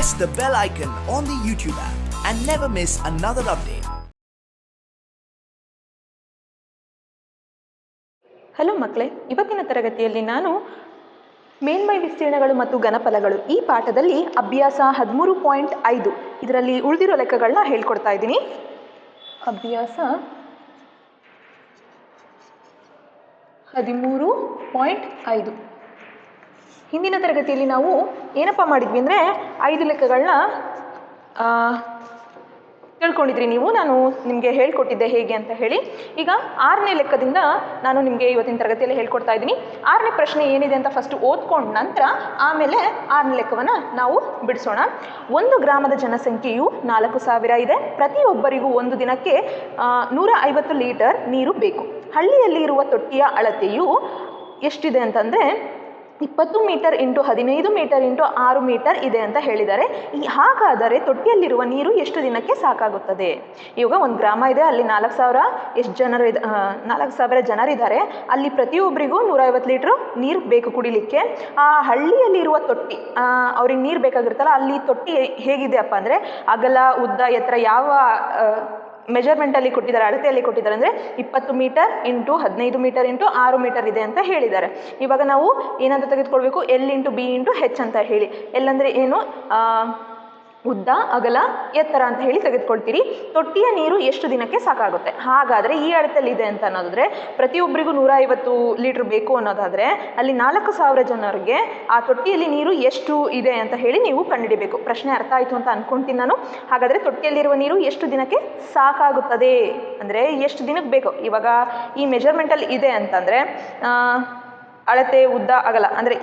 press the bell icon on the YouTube app and never miss another update. Hello ಮಕ್ಕಳೇ, ಇವತ್ತಿನ ತರಗತಿಯಲ್ಲಿ ನಾನು ಮೇಲ್ಮೈ ವಿಸ್ತೀರ್ಣಗಳು ಮತ್ತು ಘನಫಲಗಳು ಈ ಪಾಠದಲ್ಲಿ ಅಭ್ಯಾಸ 13.5 ಇದರಲ್ಲಿ ಉಳಿದಿರೋ ಲೆಕ್ಕಗಳನ್ನ ಹೇಳ್ಕೊಡ್ತಾ ಇದ್ದೀನಿ. ಅಭ್ಯಾಸ 13.5. ಹಿಂದಿನ ತರಗತಿಯಲ್ಲಿ ನಾವು ಏನಪ್ಪ ಮಾಡಿದ್ವಿ ಅಂದರೆ 5 ಲೆಕ್ಕಗಳನ್ನ ತಿಳ್ಕೊಂಡಿದ್ರಿ ನೀವು. ನಾನು ನಿಮಗೆ ಹೇಳ್ಕೊಟ್ಟಿದ್ದೆ ಹೇಗೆ ಅಂತ ಹೇಳಿ. ಈಗ 6ನೇ ಲೆಕ್ಕದಿಂದ ನಾನು ನಿಮಗೆ ಇವತ್ತಿನ ತರಗತಿಯಲ್ಲಿ ಹೇಳ್ಕೊಡ್ತಾ ಇದ್ದೀನಿ. 6ನೇ ಪ್ರಶ್ನೆ ಏನಿದೆ ಅಂತ ಫಸ್ಟ್ ಓದ್ಕೊಂಡ ನಂತರ ಆಮೇಲೆ 6ನೇ ಲೆಕ್ಕವನ್ನು ನಾವು ಬಿಡಿಸೋಣ. 1 ಗ್ರಾಮದ ಜನಸಂಖ್ಯೆಯು 4000 ಇದೆ. ಪ್ರತಿಯೊಬ್ಬರಿಗೂ ಒಂದು ದಿನಕ್ಕೆ 150 ಲೀಟರ್ ನೀರು ಬೇಕು. ಹಳ್ಳಿಯಲ್ಲಿ ಇರುವ ತೊಟ್ಟಿಯ ಅಳತೆಯು ಎಷ್ಟಿದೆ ಅಂತಂದರೆ 20 metre into 15 metre into 6 metre ಇದೆ ಅಂತ ಹೇಳಿದ್ದಾರೆ. ಹಾಗಾದರೆ ತೊಟ್ಟಿಯಲ್ಲಿರುವ ನೀರು ಎಷ್ಟು ದಿನಕ್ಕೆ ಸಾಕಾಗುತ್ತದೆ? ಇವಾಗ ಒಂದು ಗ್ರಾಮ ಇದೆ, ಅಲ್ಲಿ 4000 ಎಷ್ಟು ಜನರು 4000 ಜನರಿದ್ದಾರೆ. ಅಲ್ಲಿ ಪ್ರತಿಯೊಬ್ಬರಿಗೂ 150 ಲೀಟ್ರ್ ನೀರು ಬೇಕು ಕುಡಿಲಿಕ್ಕೆ. ಆ ಹಳ್ಳಿಯಲ್ಲಿರುವ ತೊಟ್ಟಿ, ಅವ್ರಿಗೆ ನೀರು ಬೇಕಾಗಿರುತ್ತಲ್ಲ, ಅಲ್ಲಿ ತೊಟ್ಟಿ ಹೇಗಿದೆಯಪ್ಪ ಅಂದರೆ ಅಗಲ, ಉದ್ದ, ಎತ್ತರ ಯಾವ ಮೆಜರ್ಮೆಂಟಲ್ಲಿ ಕೊಟ್ಟಿದ್ದಾರೆ, ಅಳತೆಯಲ್ಲಿ ಕೊಟ್ಟಿದ್ದಾರೆ ಅಂದರೆ 20 metre into 15 metre into 6 metre ಇದೆ ಅಂತ ಹೇಳಿದ್ದಾರೆ. ಇವಾಗ ನಾವು ಏನಂತ ತೆಗೆದುಕೊಳ್ಬೇಕು? L into B into H ಅಂತ ಹೇಳಿ. ಎಲ್ ಅಂದರೆ ಏನು? ಉದ್ದ, ಅಗಲ, ಎತ್ತರ ಅಂತ ಹೇಳಿ ತೆಗೆದುಕೊಳ್ತೀರಿ. ತೊಟ್ಟಿಯ ನೀರು ಎಷ್ಟು ದಿನಕ್ಕೆ ಸಾಕಾಗುತ್ತೆ? ಹಾಗಾದರೆ ಈ ಅಳತೆಯಲ್ಲಿ ಇದೆ ಅಂತ ಅನ್ನೋದಾದರೆ ಪ್ರತಿಯೊಬ್ಬರಿಗೂ 150 ಲೀಟ್ರ್ ಬೇಕು ಅನ್ನೋದಾದರೆ ಅಲ್ಲಿ 4000 ಜನರಿಗೆ ಆ ತೊಟ್ಟಿಯಲ್ಲಿ ನೀರು ಎಷ್ಟು ಇದೆ ಅಂತ ಹೇಳಿ ನೀವು ಕಂಡುಹಿಡಿಬೇಕು. ಪ್ರಶ್ನೆ ಅರ್ಥ ಆಯಿತು ಅಂತ ಅಂದ್ಕೊಳ್ತೀನಿ ನಾನು. ಹಾಗಾದರೆ ತೊಟ್ಟಿಯಲ್ಲಿರುವ ನೀರು ಎಷ್ಟು ದಿನಕ್ಕೆ ಸಾಕಾಗುತ್ತದೆ ಅಂದರೆ ಎಷ್ಟು ದಿನಕ್ಕೆ ಬೇಕು? ಇವಾಗ ಈ ಮೆಜರ್ಮೆಂಟಲ್ಲಿ ಇದೆ ಅಂತಂದರೆ ಅಳತೆ, ಉದ್ದ, ಅಗಲ ಅಂದರೆ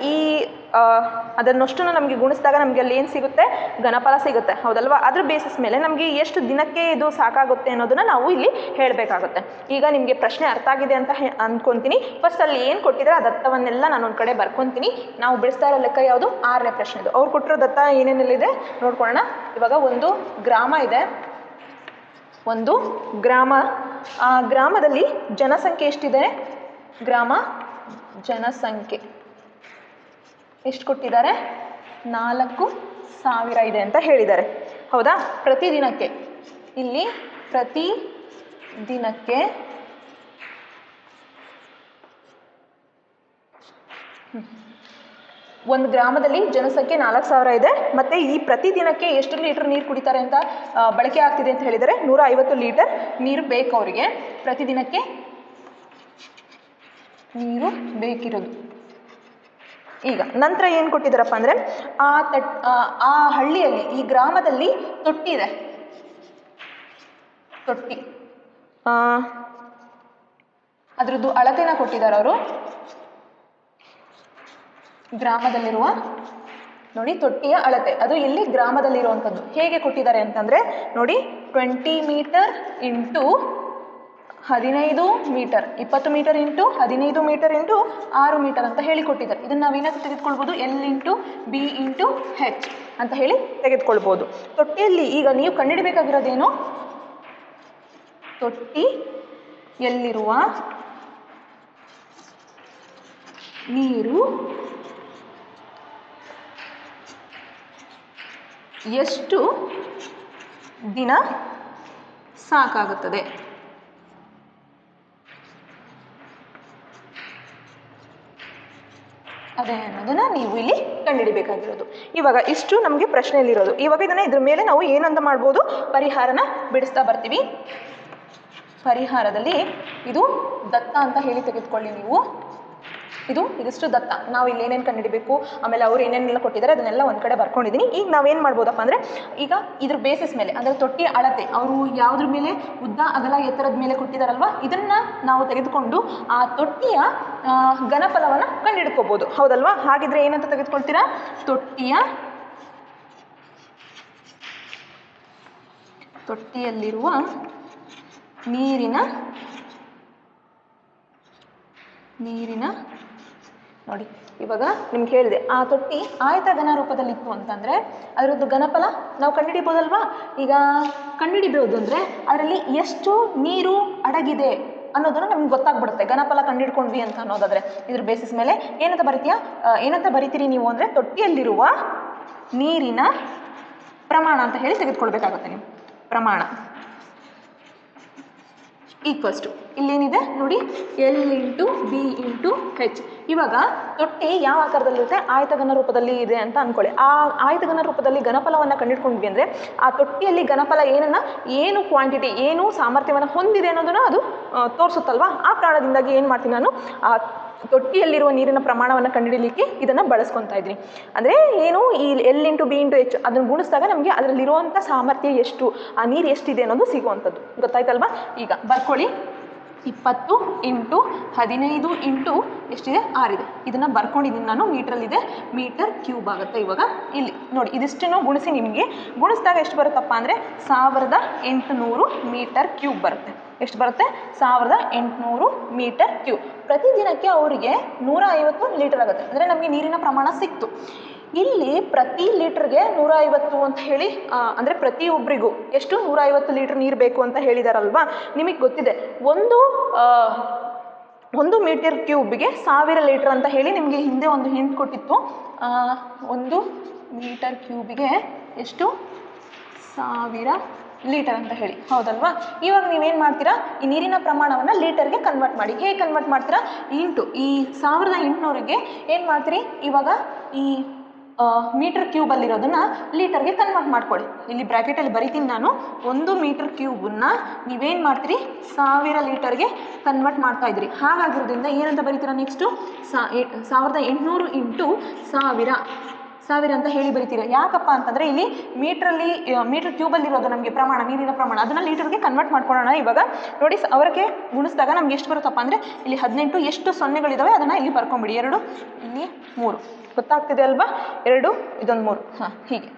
ಅದನ್ನಷ್ಟು ನಮಗೆ ಗುಣಿಸಿದಾಗ ನಮಗೆ ಅಲ್ಲಿ ಏನು ಸಿಗುತ್ತೆ? ಘನಫಲ ಸಿಗುತ್ತೆ, ಹೌದಲ್ವಾ? ಅದ್ರ ಬೇಸಿಸ್ ಮೇಲೆ ನಮಗೆ ಎಷ್ಟು ದಿನಕ್ಕೆ ಇದು ಸಾಕಾಗುತ್ತೆ ಅನ್ನೋದನ್ನು ನಾವು ಇಲ್ಲಿ ಹೇಳಬೇಕಾಗುತ್ತೆ. ಈಗ ನಿಮಗೆ ಪ್ರಶ್ನೆ ಅರ್ಥ ಆಗಿದೆ ಅಂತ ಅಂದ್ಕೊತೀನಿ. ಫಸ್ಟ್ ಅಲ್ಲಿ ಏನು ಕೊಟ್ಟಿದ್ದಾರೆ ಅದು ದತ್ತವನ್ನೆಲ್ಲ ನಾನು ಒಂದು ಕಡೆ ಬರ್ಕೊತೀನಿ. ನಾವು ಬಿಡಿಸ್ತಾ ಇರೋ ಲೆಕ್ಕ ಯಾವುದು? 6ನೇ ಪ್ರಶ್ನೆದು. ಅವ್ರು ಕೊಟ್ಟಿರೋ ದತ್ತ ಏನೇನೆಲ್ಲಿದೆ ನೋಡ್ಕೊಳ್ಳೋಣ. ಇವಾಗ ಒಂದು ಗ್ರಾಮ ಇದೆ, ಒಂದು ಗ್ರಾಮ. ಆ ಗ್ರಾಮದಲ್ಲಿ ಜನಸಂಖ್ಯೆ ಎಷ್ಟಿದೆ? ಗ್ರಾಮ ಜನಸಂಖ್ಯೆ ಎಷ್ಟು ಕೊಟ್ಟಿದ್ದಾರೆ? 4000 ಇದೆ ಅಂತ ಹೇಳಿದ್ದಾರೆ, ಹೌದಾ? ಪ್ರತಿದಿನಕ್ಕೆ ಇಲ್ಲಿ ಪ್ರತಿದಿನಕ್ಕೆ ಒಂದು ಗ್ರಾಮದಲ್ಲಿ ಜನಸಂಖ್ಯೆ 4000 ಇದೆ. ಮತ್ತು ಈ ಪ್ರತಿದಿನಕ್ಕೆ ಎಷ್ಟು ಲೀಟರ್ ನೀರು ಕುಡಿತಾರೆ ಅಂತ ಬಳಕೆ ಆಗ್ತಿದೆ ಅಂತ ಹೇಳಿದರೆ 150 ಲೀಟರ್ ನೀರು ಬೇಕು ಅವರಿಗೆ. ಪ್ರತಿದಿನಕ್ಕೆ ನೀರು ಬೇಕಿರೋದು. ಈಗ ನಂತರ ಏನು ಕೊಟ್ಟಿದ್ದಾರಪ್ಪ ಅಂದರೆ ಆ ಹಳ್ಳಿಯಲ್ಲಿ, ಈ ಗ್ರಾಮದಲ್ಲಿ ತೊಟ್ಟಿ ಇದೆ. ತೊಟ್ಟಿ ಅದರದ್ದು ಅಳತೆನ ಕೊಟ್ಟಿದ್ದಾರೆ ಅವರು. ಗ್ರಾಮದಲ್ಲಿರುವ ನೋಡಿ ತೊಟ್ಟಿಯ ಅಳತೆ, ಅದು ಇಲ್ಲಿ ಗ್ರಾಮದಲ್ಲಿರುವಂಥದ್ದು. ಹೇಗೆ ಕೊಟ್ಟಿದ್ದಾರೆ ಅಂತಂದರೆ ನೋಡಿ, 20 metre into 15 metre, 20 metre into 15 metre into 6 metre ಅಂತ ಹೇಳಿ ಕೊಟ್ಟಿದ್ದಾರೆ. ಇದನ್ನು ನಾವೇನಾದ್ರು ತೆಗೆದುಕೊಳ್ಬೋದು? L into B into H ಅಂತ ಹೇಳಿ ತೆಗೆದುಕೊಳ್ಬೋದು. ತೊಟ್ಟಿಯಲ್ಲಿ ಈಗ ನೀವು ಕಂಡುಹಿಡಬೇಕಾಗಿರೋದೇನು? ತೊಟ್ಟಿಯಲ್ಲಿರುವ ನೀರು ಎಷ್ಟು ದಿನ ಸಾಕಾಗುತ್ತದೆ? ಅದೇ ಅನ್ನೋದನ್ನು ನೀವು ಇಲ್ಲಿ ಕಂಡುಹಿಡಿಬೇಕಾಗಿರೋದು. ಇವಾಗ ಇಷ್ಟು ನಮಗೆ ಪ್ರಶ್ನೆಯಲ್ಲಿರೋದು. ಇವಾಗ ಇದನ್ನು ಇದ್ರ ಮೇಲೆ ನಾವು ಏನಂತ ಮಾಡ್ಬೋದು? ಪರಿಹಾರನ ಬಿಡಿಸ್ತಾ ಬರ್ತೀವಿ. ಪರಿಹಾರದಲ್ಲಿ ಇದು ದತ್ತ ಅಂತ ಹೇಳಿ ತೆಗೆದುಕೊಳ್ಳಿ ನೀವು. ಇದಿಷ್ಟು ದತ್ತ. ನಾವು ಇಲ್ಲಿ ಏನೇನು ಕಂಡುಹಿಡಬೇಕು, ಆಮೇಲೆ ಅವ್ರು ಏನೇನೆಲ್ಲ ಕೊಟ್ಟಿದ್ದಾರೆ ಅದನ್ನೆಲ್ಲ ಒಂದು ಕಡೆ ಬರ್ಕೊಂಡಿದ್ದೀನಿ. ಈಗ ನಾವೇನು ಮಾಡ್ಬೋದಪ್ಪ ಅಂದರೆ, ಈಗ ಇದ್ರ ಬೇಸಿಸ್ ಮೇಲೆ ಅಂದರೆ ತೊಟ್ಟಿಯ ಅಳತೆ ಅವರು ಯಾವುದ್ರ ಮೇಲೆ? ಉದ್ದ, ಅಗಲ, ಎತ್ತರದ ಮೇಲೆ ಕೊಟ್ಟಿದ್ದಾರಲ್ವ, ಇದನ್ನು ನಾವು ತೆಗೆದುಕೊಂಡು ಆ ತೊಟ್ಟಿಯ ಘನಫಲವನ್ನು ಕಂಡುಹಿಡ್ಕೋಬೋದು, ಹೌದಲ್ವಾ? ಹಾಗಿದ್ರೆ ಏನಂತ ತೆಗೆದುಕೊಳ್ತೀರಾ? ತೊಟ್ಟಿಯಲ್ಲಿರುವ ನೀರಿನ ನೋಡಿ, ಇವಾಗ ನಿಮ್ಗೆ ಹೇಳಿದೆ ಆ ತೊಟ್ಟಿ ಆಯತ ಘನ ರೂಪದಲ್ಲಿತ್ತು ಅಂತಂದರೆ ಅದರದ್ದು ಘನಫಲ ನಾವು ಕಂಡುಹಿಡಿಬೋದಲ್ವಾ? ಈಗ ಕಂಡುಹಿಡಿಬೋದು ಅಂದರೆ ಅದರಲ್ಲಿ ಎಷ್ಟು ನೀರು ಅಡಗಿದೆ ಅನ್ನೋದನ್ನು ನಮ್ಗೆ ಗೊತ್ತಾಗ್ಬಿಡುತ್ತೆ. ಘನಫಲ ಕಂಡುಹಿಡ್ಕೊಂಡ್ವಿ ಅಂತ ಅನ್ನೋದಾದರೆ ಇದ್ರ ಬೇಸಿಸ್ ಮೇಲೆ ಏನಂತ ಬರಿತೀರಿ ನೀವು ಅಂದರೆ ತೊಟ್ಟಿಯಲ್ಲಿರುವ ನೀರಿನ ಪ್ರಮಾಣ ಅಂತ ಹೇಳಿ ತೆಗೆದುಕೊಳ್ಬೇಕಾಗುತ್ತೆ ನೀವು. ಪ್ರಮಾಣ ಈಕ್ವಲ್ಸ್ ಟು ಇಲ್ಲೇನಿದೆ ನೋಡಿ L into B into H. ಇವಾಗ ತೊಟ್ಟಿ ಯಾವ ಆಕಾರದಲ್ಲಿರುತ್ತೆ? ಆಯತಘನ ರೂಪದಲ್ಲಿ ಇದೆ ಅಂತ ಅಂದ್ಕೊಳ್ಳಿ. ಆ ಆಯತಘನ ರೂಪದಲ್ಲಿ ಘನಫಲವನ್ನು ಕಂಡುಹಿಡ್ಕೊಂಡ್ವಿ ಅಂದರೆ ಆ ತೊಟ್ಟಿಯಲ್ಲಿ ಘನಫಲ ಏನು ಕ್ವಾಂಟಿಟಿ ಏನು ಸಾಮರ್ಥ್ಯವನ್ನು ಹೊಂದಿದೆ ಅನ್ನೋದನ್ನು ಅದು ತೋರಿಸುತ್ತಲ್ವಾ. ಆ ಕಾರಣದಿಂದಾಗಿ ಏನು ಮಾಡ್ತೀನಿ ನಾನು ಆ ತೊಟ್ಟಿಯಲ್ಲಿರುವ ನೀರಿನ ಪ್ರಮಾಣವನ್ನು ಕಂಡುಹಿಡಲಿಕ್ಕೆ ಇದನ್ನು ಬಳಸ್ಕೊತಾ ಇದ್ದೀನಿ. ಅಂದರೆ ಏನು ಈ L into B into H ಅದನ್ನು ಗುಣಿಸಿದಾಗ ನಮಗೆ ಅದರಲ್ಲಿರುವಂಥ ಸಾಮರ್ಥ್ಯ ಎಷ್ಟು, ಆ ನೀರು ಎಷ್ಟಿದೆ ಅನ್ನೋದು ಸಿಗುವಂಥದ್ದು. ಗೊತ್ತಾಯ್ತಲ್ವಾ? ಈಗ ಬರ್ಕೊಳ್ಳಿ 20 ಇಂಟು 15 ಇಂಟು ಎಷ್ಟಿದೆ 6 ಇದೆ. ಇದನ್ನು ಬರ್ಕೊಂಡಿದ್ದೀನಿ ನಾನು, ಮೀಟ್ರಲ್ಲಿದೆ, ಮೀಟರ್ ಕ್ಯೂಬ್ ಆಗುತ್ತೆ. ಇವಾಗ ಇಲ್ಲಿ ನೋಡಿ ಇದಿಷ್ಟನ್ನು ಗುಣಿಸಿ ನಿಮಗೆ ಗುಣಿಸಿದಾಗ ಎಷ್ಟು ಬರುತ್ತಪ್ಪ ಅಂದರೆ 1800 ಮೀಟರ್ ಕ್ಯೂಬ್ ಬರುತ್ತೆ. ಎಷ್ಟು ಬರುತ್ತೆ? 1800 ಮೀಟರ್ ಕ್ಯೂಬ್. ಪ್ರತಿದಿನಕ್ಕೆ ಅವರಿಗೆ 150 ಲೀಟರ್ ಆಗುತ್ತೆ. ಅಂದರೆ ನಮಗೆ ನೀರಿನ ಪ್ರಮಾಣ ಸಿಕ್ತು. ಇಲ್ಲಿ ಪ್ರತಿ ಲೀಟ್ರಿಗೆ 150 ಅಂತ ಹೇಳಿ ಅಂದರೆ ಪ್ರತಿಯೊಬ್ಬರಿಗೂ ಎಷ್ಟು 150 ಲೀಟರ್ ನೀರು ಬೇಕು ಅಂತ ಹೇಳಿದಾರಲ್ವಾ. ನಿಮಗೆ ಗೊತ್ತಿದೆ ಒಂದು ಮೀಟರ್ ಕ್ಯೂಬ್ಗೆ 1000 ಲೀಟರ್ ಅಂತ ಹೇಳಿ ನಿಮಗೆ ಹಿಂದೆ ಒಂದು ಹಿಂಟ್ ಕೊಟ್ಟಿತ್ತು. 1 ಮೀಟರ್ ಕ್ಯೂಬಿಗೆ ಎಷ್ಟು 1000 ಲೀಟರ್ ಅಂತ ಹೇಳಿ, ಹೌದಲ್ವಾ? ಇವಾಗ ನೀವೇನು ಮಾಡ್ತೀರಾ? ಈ ನೀರಿನ ಪ್ರಮಾಣವನ್ನು ಲೀಟರ್ಗೆ ಕನ್ವರ್ಟ್ ಮಾಡಿ. ಹೇಗೆ ಕನ್ವರ್ಟ್ ಮಾಡ್ತೀರಾ? ಇಂಟು ಈ 1800ಗೆ ಏನು ಮಾಡ್ತೀರಿ? ಇವಾಗ ಈ ಮೀಟರ್ ಕ್ಯೂಬಲ್ಲಿರೋದನ್ನು ಲೀಟರ್ಗೆ ಕನ್ವರ್ಟ್ ಮಾಡ್ಕೊಳ್ಳಿ. ಇಲ್ಲಿ ಬ್ರ್ಯಾಕೆಟಲ್ಲಿ ಬರಿತೀನಿ ನಾನು. 1 ಮೀಟರ್ ಕ್ಯೂಬನ್ನು ನೀವೇನು ಮಾಡ್ತೀರಿ? 1000 ಲೀಟರ್ಗೆ ಕನ್ವರ್ಟ್ ಮಾಡ್ತಾ ಇದ್ದೀರಿ. ಹಾಗಾಗಿರೋದ್ರಿಂದ ಏನಂತ ಬರೀತೀರಾ? ನೆಕ್ಸ್ಟು 1800 ಇಂಟು 1000 ಅಂತ ಹೇಳಿ ಬರಿತೀರಾ. ಯಾಕಪ್ಪ ಅಂತಂದರೆ ಇಲ್ಲಿ ಮೀಟರ್ ಕ್ಯೂಬಲ್ಲಿರೋದು ನಮಗೆ ಪ್ರಮಾಣ, ನೀರಿನ ಪ್ರಮಾಣ, ಅದನ್ನು ಲೀಟರ್ಗೆ ಕನ್ವರ್ಟ್ ಮಾಡ್ಕೊಳ್ಳೋಣ. ಇವಾಗ ನೋಡಿ 1000ಕ್ಕೆ ಗುಣಿಸಿದಾಗ ನಮ್ಗೆ ಎಷ್ಟು ಬರುತ್ತಪ್ಪ ಅಂದರೆ ಇಲ್ಲಿ 18 ಎಷ್ಟು ಸೊನ್ನೆಗಳಿದ್ದಾವೆ ಅದನ್ನು ಇಲ್ಲಿ ಬರ್ಕೊಂಬಿಡಿ. 2 ಇಲ್ಲಿ 3 ಗೊತ್ತಾಗ್ತಿದೆ ಅಲ್ವಾ? 2 ಇದೊಂದು 3 ಹಾಂ ಹೀಗೆ.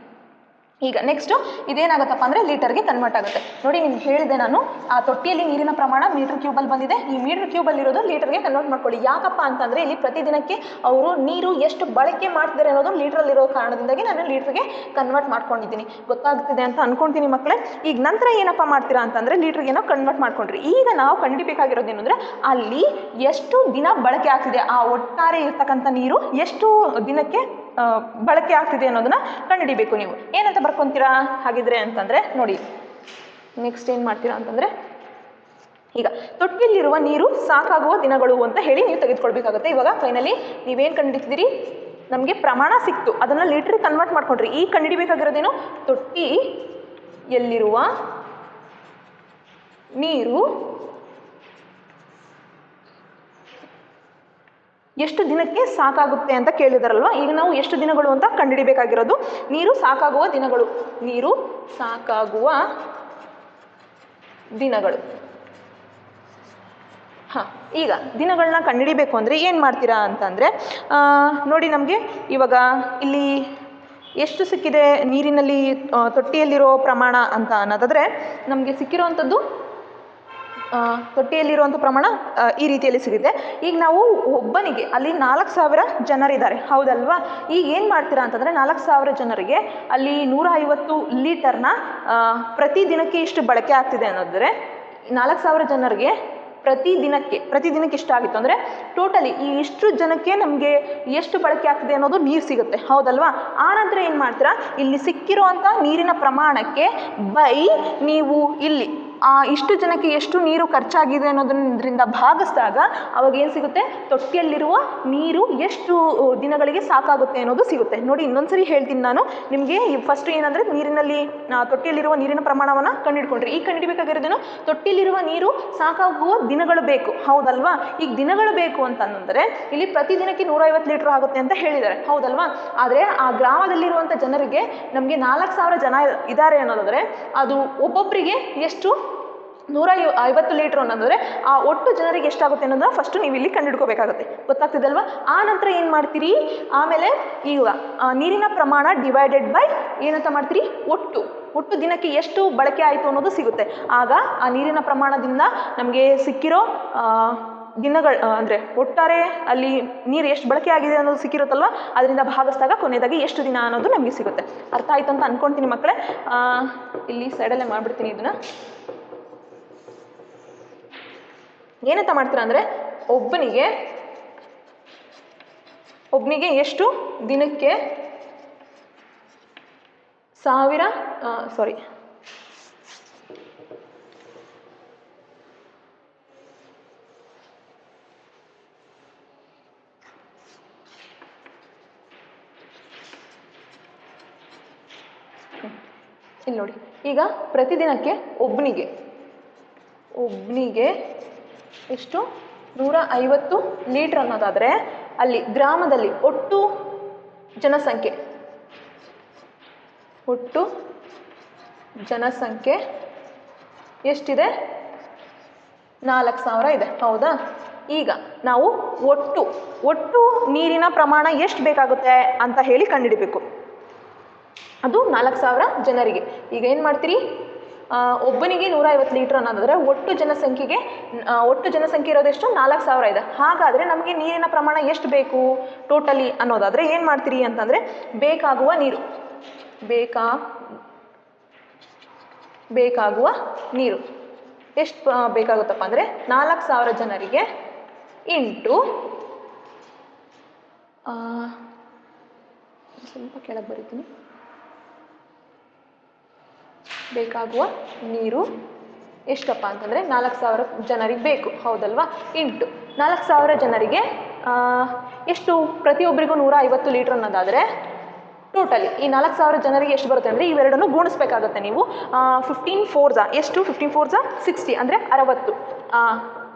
ಈಗ ನೆಕ್ಸ್ಟು ಇದೇನಾಗುತ್ತಪ್ಪ ಅಂದರೆ ಲೀಟರ್ಗೆ ಕನ್ವರ್ಟ್ ಆಗುತ್ತೆ. ನೋಡಿ ನಿಮ್ಗೆ ಹೇಳಿದೆ ನಾನು, ಆ ತೊಟ್ಟಿಯಲ್ಲಿ ನೀರಿನ ಪ್ರಮಾಣ ಮೀಟರ್ ಕ್ಯೂಬಲ್ಲಿ ಬಂದಿದೆ. ಈ ಮೀಟರ್ ಕ್ಯೂಬಲ್ಲಿರೋದು ಲೀಟರ್ಗೆ ಕನ್ವರ್ಟ್ ಮಾಡ್ಕೊಳ್ಳಿ. ಯಾಕಪ್ಪ ಅಂತಂದರೆ ಇಲ್ಲಿ ಪ್ರತಿದಿನಕ್ಕೆ ಅವರು ನೀರು ಎಷ್ಟು ಬಳಕೆ ಮಾಡ್ತಿದ್ದಾರೆ ಅನ್ನೋದು ಲೀಟ್ರಲ್ಲಿರೋ ಕಾರಣದಿಂದಾಗಿ ನಾನು ಲೀಟ್ರಿಗೆ ಕನ್ವರ್ಟ್ ಮಾಡ್ಕೊಂಡಿದ್ದೀನಿ. ಗೊತ್ತಾಗ್ತಿದೆ ಅಂತ ಅಂದ್ಕೊಳ್ತೀನಿ ಮಕ್ಕಳೇ. ಈಗ ನಂತರ ಏನಪ್ಪ ಮಾಡ್ತೀರಾ ಅಂತಂದರೆ ಲೀಟ್ರಿಗೆ ನಾವು ಕನ್ವರ್ಟ್ ಮಾಡ್ಕೊಂಡ್ರಿ. ಈಗ ನಾವು ಕಂಡುಹಿಡಿಬೇಕಾಗಿರೋದು ಏನು ಅಂದರೆ ಅಲ್ಲಿ ಎಷ್ಟು ದಿನ ಬಳಕೆ ಆಗ್ತಿದೆ, ಆ ಒಟ್ಟಾರೆ ಇರ್ತಕ್ಕಂಥ ನೀರು ಎಷ್ಟು ದಿನಕ್ಕೆ ಬಳಕೆ ಆಗ್ತಿದೆ ಅನ್ನೋದನ್ನ ಕಂಡುಹಿಡಿಬೇಕು. ನೀವು ಏನಂತ ಬರ್ಕೊತೀರಾ ಹಾಗಿದ್ರೆ ಅಂತಂದರೆ ನೋಡಿ ನೆಕ್ಸ್ಟ್ ಏನು ಮಾಡ್ತೀರಾ ಅಂತಂದರೆ ಈಗ ತೊಟ್ಟಿಯಲ್ಲಿರುವ ನೀರು ಸಾಕಾಗುವ ದಿನಗಳು ಅಂತ ಹೇಳಿ ನೀವು ತೆಗೆದುಕೊಳ್ಬೇಕಾಗುತ್ತೆ. ಇವಾಗ ಫೈನಲಿ ನೀವೇನು ಕಂಡುಹಿಡಿತಿದ್ದೀರಿ? ನಮಗೆ ಪ್ರಮಾಣ ಸಿಕ್ತು, ಅದನ್ನು ಲೀಟ್ರಿಗೆ ಕನ್ವರ್ಟ್ ಮಾಡ್ಕೊಂಡ್ರಿ. ಈಗ ಕಂಡುಹಿಡಿಬೇಕಾಗಿರೋದೇನು? ತೊಟ್ಟಿಯಲ್ಲಿರುವ ನೀರು ಎಷ್ಟು ದಿನಕ್ಕೆ ಸಾಕಾಗುತ್ತೆ ಅಂತ ಕೇಳಿದಾರಲ್ವ. ಈಗ ನಾವು ಎಷ್ಟು ದಿನಗಳು ಅಂತ ಕಂಡುಹಿಡಿಬೇಕಾಗಿರೋದು ನೀರು ಸಾಕಾಗುವ ದಿನಗಳು. ನೀರು ಸಾಕಾಗುವ ದಿನಗಳು. ಹಾಂ, ಈಗ ದಿನಗಳನ್ನ ಕಂಡುಹಿಡಿಬೇಕು ಅಂದರೆ ಏನು ಮಾಡ್ತೀರಾ ಅಂತಂದರೆ ನೋಡಿ ನಮಗೆ ಇವಾಗ ಇಲ್ಲಿ ಎಷ್ಟು ಸಿಕ್ಕಿದೆ ನೀರಿನಲ್ಲಿ ತೊಟ್ಟಿಯಲ್ಲಿರೋ ಪ್ರಮಾಣ ಅಂತ ಅನ್ನೋದಾದರೆ ನಮಗೆ ಸಿಕ್ಕಿರೋವಂಥದ್ದು ತೊಟ್ಟಿಯಲ್ಲಿರುವಂಥ ಪ್ರಮಾಣ ಈ ರೀತಿಯಲ್ಲಿ ಸಿಗುತ್ತೆ. ಈಗ ನಾವು ಒಬ್ಬನಿಗೆ ಅಲ್ಲಿ 4000 ಜನರಿದ್ದಾರೆ, ಹೌದಲ್ವಾ? ಈಗ ಏನು ಮಾಡ್ತೀರಾ ಅಂತಂದರೆ 4000 ಜನರಿಗೆ ಅಲ್ಲಿ 150 ಲೀಟರ್ನ ಪ್ರತಿದಿನಕ್ಕೆ ಇಷ್ಟು ಬಳಕೆ ಆಗ್ತಿದೆ ಅನ್ನೋದ್ರೆ 4000 ಜನರಿಗೆ ಪ್ರತಿದಿನಕ್ಕೆ ಎಷ್ಟಾಗಿತ್ತು ಅಂದರೆ ಟೋಟಲಿ ಈ ಇಷ್ಟು ಜನಕ್ಕೆ ನಮಗೆ ಎಷ್ಟು ಬಳಕೆ ಆಗ್ತಿದೆ ಅನ್ನೋದು ನೀರು ಸಿಗುತ್ತೆ, ಹೌದಲ್ವಾ? ಆ ನಂತರ ಏನು ಮಾಡ್ತೀರಾ? ಇಲ್ಲಿ ಸಿಕ್ಕಿರುವಂಥ ನೀರಿನ ಪ್ರಮಾಣಕ್ಕೆ ಬೈ ನೀವು ಇಲ್ಲಿ ಇಷ್ಟು ಜನಕ್ಕೆ ಎಷ್ಟು ನೀರು ಖರ್ಚಾಗಿದೆ ಅನ್ನೋದ್ರಿಂದ ಭಾಗಿಸಿದಾಗ ಅವಾಗ ಏನು ಸಿಗುತ್ತೆ? ತೊಟ್ಟಿಯಲ್ಲಿರುವ ನೀರು ಎಷ್ಟು ದಿನಗಳಿಗೆ ಸಾಕಾಗುತ್ತೆ ಅನ್ನೋದು ಸಿಗುತ್ತೆ. ನೋಡಿ ಇನ್ನೊಂದ್ಸರಿ ಹೇಳ್ತೀನಿ ನಾನು ನಿಮಗೆ. ಫಸ್ಟ್ ಏನಂದರೆ ತೊಟ್ಟಿಯಲ್ಲಿರುವ ನೀರಿನ ಪ್ರಮಾಣವನ್ನು ಕಂಡುಹಿಡ್ಕೊಂಡ್ರಿ. ಈಗ ಕಂಡುಹಿಡಬೇಕಾಗಿರೋದೇನು? ತೊಟ್ಟಿಯಲ್ಲಿರುವ ನೀರು ಸಾಕಾಗುವ ದಿನಗಳು ಬೇಕು, ಹೌದಲ್ವಾ? ಈಗ ದಿನಗಳು ಬೇಕು ಅಂತಂದರೆ ಇಲ್ಲಿ ಪ್ರತಿದಿನಕ್ಕೆ 150 ಲೀಟರ್ ಆಗುತ್ತೆ ಅಂತ ಹೇಳಿದ್ದಾರೆ, ಹೌದಲ್ವಾ? ಆದರೆ ಆ ಗ್ರಾಮದಲ್ಲಿರುವಂಥ ಜನರಿಗೆ ನಮಗೆ 4000 ಜನ ಇದ್ದಾರೆ ಅನ್ನೋದಾದರೆ ಅದು ಒಬ್ಬೊಬ್ಬರಿಗೆ ಎಷ್ಟು 150 ಲೀಟರ್ ಅನ್ನೋದಾದರೆ ಆ ಒಟ್ಟು ಜನರಿಗೆ ಎಷ್ಟಾಗುತ್ತೆ ಅನ್ನೋದನ್ನ ಫಸ್ಟು ನೀವು ಇಲ್ಲಿ ಕಂಡುಹಿಡ್ಕೋಬೇಕಾಗುತ್ತೆ. ಗೊತ್ತಾಗ್ತಿದೆ ಅಲ್ವಾ? ಆ ನಂತರ ಏನು ಮಾಡ್ತೀರಿ? ಆಮೇಲೆ ಈಗ ನೀರಿನ ಪ್ರಮಾಣ ಡಿವೈಡೆಡ್ ಬೈ ಏನಂತ ಮಾಡ್ತೀರಿ? ಒಟ್ಟು ದಿನಕ್ಕೆ ಎಷ್ಟು ಬಳಕೆ ಆಯಿತು ಅನ್ನೋದು ಸಿಗುತ್ತೆ. ಆಗ ಆ ನೀರಿನ ಪ್ರಮಾಣದಿಂದ ನಮಗೆ ಸಿಕ್ಕಿರೋ ದಿನಗಳು ಅಂದರೆ ಒಟ್ಟಾರೆ ಅಲ್ಲಿ ನೀರು ಎಷ್ಟು ಬಳಕೆ ಆಗಿದೆ ಅನ್ನೋದು ಸಿಕ್ಕಿರುತ್ತಲ್ವ, ಅದರಿಂದ ಭಾಗಿಸಿದಾಗ ಕೊನೆಯದಾಗಿ ಎಷ್ಟು ದಿನ ಅನ್ನೋದು ನಮಗೆ ಸಿಗುತ್ತೆ. ಅರ್ಥ ಆಯಿತು ಅಂತ ಅಂದ್ಕೊಳ್ತೀನಿ ಮಕ್ಕಳೇ. ಇಲ್ಲಿ ಸೈಡಲ್ಲೇ ಮಾಡಿಬಿಡ್ತೀನಿ ಇದನ್ನು. ಏನಂತ ಮಾಡ್ತೀರಾ ಅಂದರೆ ಒಬ್ಬನಿಗೆ ಎಷ್ಟು ದಿನಕ್ಕೆ ಸಾವಿರ ಸಾರಿ ಇಲ್ಲಿ ನೋಡಿ, ಈಗ ಪ್ರತಿದಿನಕ್ಕೆ ಒಬ್ಬನಿಗೆ ಎಷ್ಟು 150 ಲೀಟ್ರ್ ಅನ್ನೋದಾದರೆ ಅಲ್ಲಿ ಗ್ರಾಮದಲ್ಲಿ ಒಟ್ಟು ಜನಸಂಖ್ಯೆ ಎಷ್ಟಿದೆ? 4000 ಇದೆ, ಹೌದಾ? ಈಗ ನಾವು ಒಟ್ಟು ನೀರಿನ ಪ್ರಮಾಣ ಎಷ್ಟು ಬೇಕಾಗುತ್ತೆ ಅಂತ ಹೇಳಿ ಕಂಡುಹಿಡಿಬೇಕು. ಅದು 4000 ಜನರಿಗೆ. ಈಗ ಏನು ಮಾಡ್ತೀರಿ? ಒಬ್ಬನಿಗೆ 150 ಲೀಟ್ರ್ ಅನ್ನೋದಾದರೆ ಒಟ್ಟು ಜನಸಂಖ್ಯೆ ಇರೋದೆಷ್ಟು? 4000 ಇದೆ. ಹಾಗಾದರೆ ನಮಗೆ ನೀರಿನ ಪ್ರಮಾಣ ಎಷ್ಟು ಬೇಕು ಟೋಟಲಿ ಅನ್ನೋದಾದರೆ ಏನು ಮಾಡ್ತೀರಿ ಅಂತಂದರೆ, ಬೇಕಾಗುವ ನೀರು ಎಷ್ಟು ಬೇಕಾಗುತ್ತಪ್ಪ ಅಂದರೆ 4000 ಜನರಿಗೆ ಇಂಟು ಸ್ವಲ್ಪ ಕೆಳಗೆ ಬರೀತೀನಿ. ಬೇಕಾಗುವ ನೀರು ಎಷ್ಟಪ್ಪ ಅಂತಂದರೆ 4000 ಜನರಿಗೆ ಬೇಕು, ಹೌದಲ್ವಾ? ಇಂಟು 4000 ಜನರಿಗೆ ಎಷ್ಟು? ಪ್ರತಿಯೊಬ್ಬರಿಗೂ 150 ಲೀಟ್ರ್ ಅನ್ನೋದಾದರೆ ಟೋಟಲಿ ಈ 4000 ಜನರಿಗೆ ಎಷ್ಟು ಬರುತ್ತೆ ಅಂದರೆ ಇವೆರಡನ್ನು ಗುಣಿಸ್ಬೇಕಾಗುತ್ತೆ ನೀವು. 15 4 ಎಷ್ಟು? 15 4 60 ಅಂದರೆ 60.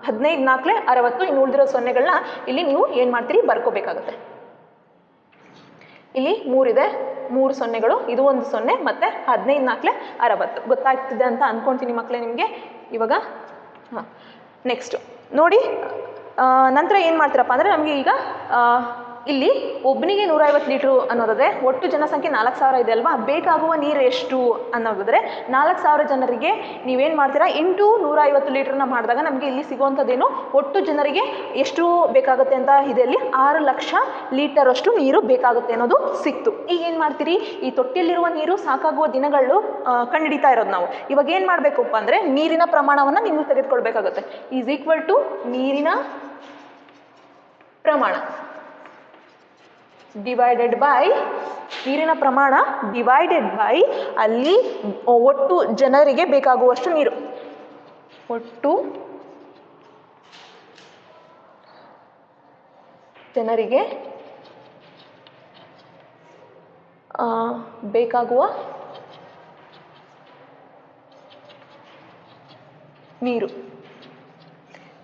15 4 60. ಇನ್ನು ಉಳಿದಿರೋ ಸೊನ್ನೆಗಳನ್ನ ಇಲ್ಲಿ ನೀವು ಏನು ಮಾಡ್ತೀರಿ? ಬರ್ಕೋಬೇಕಾಗುತ್ತೆ. ಇಲ್ಲಿ 3 ಇದೆ, 3 ಸೊನ್ನೆಗಳು, ಇದು 1 ಸೊನ್ನೆ, ಮತ್ತು 15 4 60. ಗೊತ್ತಾಗ್ತಿದೆ ಅಂತ ಅಂದ್ಕೊಳ್ತೀನಿ ಮಕ್ಕಳೇ ನಿಮಗೆ. ಇವಾಗ ನೆಕ್ಸ್ಟು ನೋಡಿ, ನಂತರ ಏನು ಮಾಡ್ತೀರಪ್ಪ ಅಂದರೆ ನಮಗೆ ಈಗ ಇಲ್ಲಿ ಒಬ್ಬನಿಗೆ 150 ಲೀಟ್ರು ಅನ್ನೋದಾದರೆ ಒಟ್ಟು ಜನಸಂಖ್ಯೆ 4000 ಇದೆ ಅಲ್ವಾ? ಬೇಕಾಗುವ ನೀರು ಎಷ್ಟು ಅನ್ನೋದಾದರೆ 4000 ಜನರಿಗೆ ನೀವೇನು ಮಾಡ್ತೀರಾ? ಇಂಟು 150 ಲೀಟ್ರನ್ನ ಮಾಡಿದಾಗ ನಮಗೆ ಇಲ್ಲಿ ಸಿಗುವಂಥದ್ದೇನು? ಒಟ್ಟು ಜನರಿಗೆ ಎಷ್ಟು ಬೇಕಾಗುತ್ತೆ ಅಂತ ಇದೆ, ಅಲ್ಲಿ 6 ಲಕ್ಷ ಲೀಟರ್ ಅಷ್ಟು ನೀರು ಬೇಕಾಗುತ್ತೆ ಅನ್ನೋದು ಸಿಕ್ತು. ಈಗ ಏನು ಮಾಡ್ತೀರಿ? ಈ ತೊಟ್ಟಿಯಲ್ಲಿರುವ ನೀರು ಸಾಕಾಗುವ ದಿನಗಳು ಕಂಡುಹಿಡಿತಾ ಇರೋದು ನಾವು. ಇವಾಗ ಏನು ಮಾಡಬೇಕಪ್ಪ ಅಂದರೆ ನೀರಿನ ಪ್ರಮಾಣವನ್ನು ನೀವು ತೆಗೆದುಕೊಳ್ಬೇಕಾಗುತ್ತೆ. ಈಸ್ ಈಕ್ವಲ್ ಟು ನೀರಿನ ಪ್ರಮಾಣ ಡಿವೈಡೆಡ್ ಬೈ ನೀರಿನ ಪ್ರಮಾಣ ಡಿವೈಡೆಡ್ ಬೈ ಅಲ್ಲಿ ಒಟ್ಟು ಜನರಿಗೆ ಬೇಕಾಗುವಷ್ಟು ನೀರು. ಒಟ್ಟು ಜನರಿಗೆ ಬೇಕಾಗುವ ನೀರು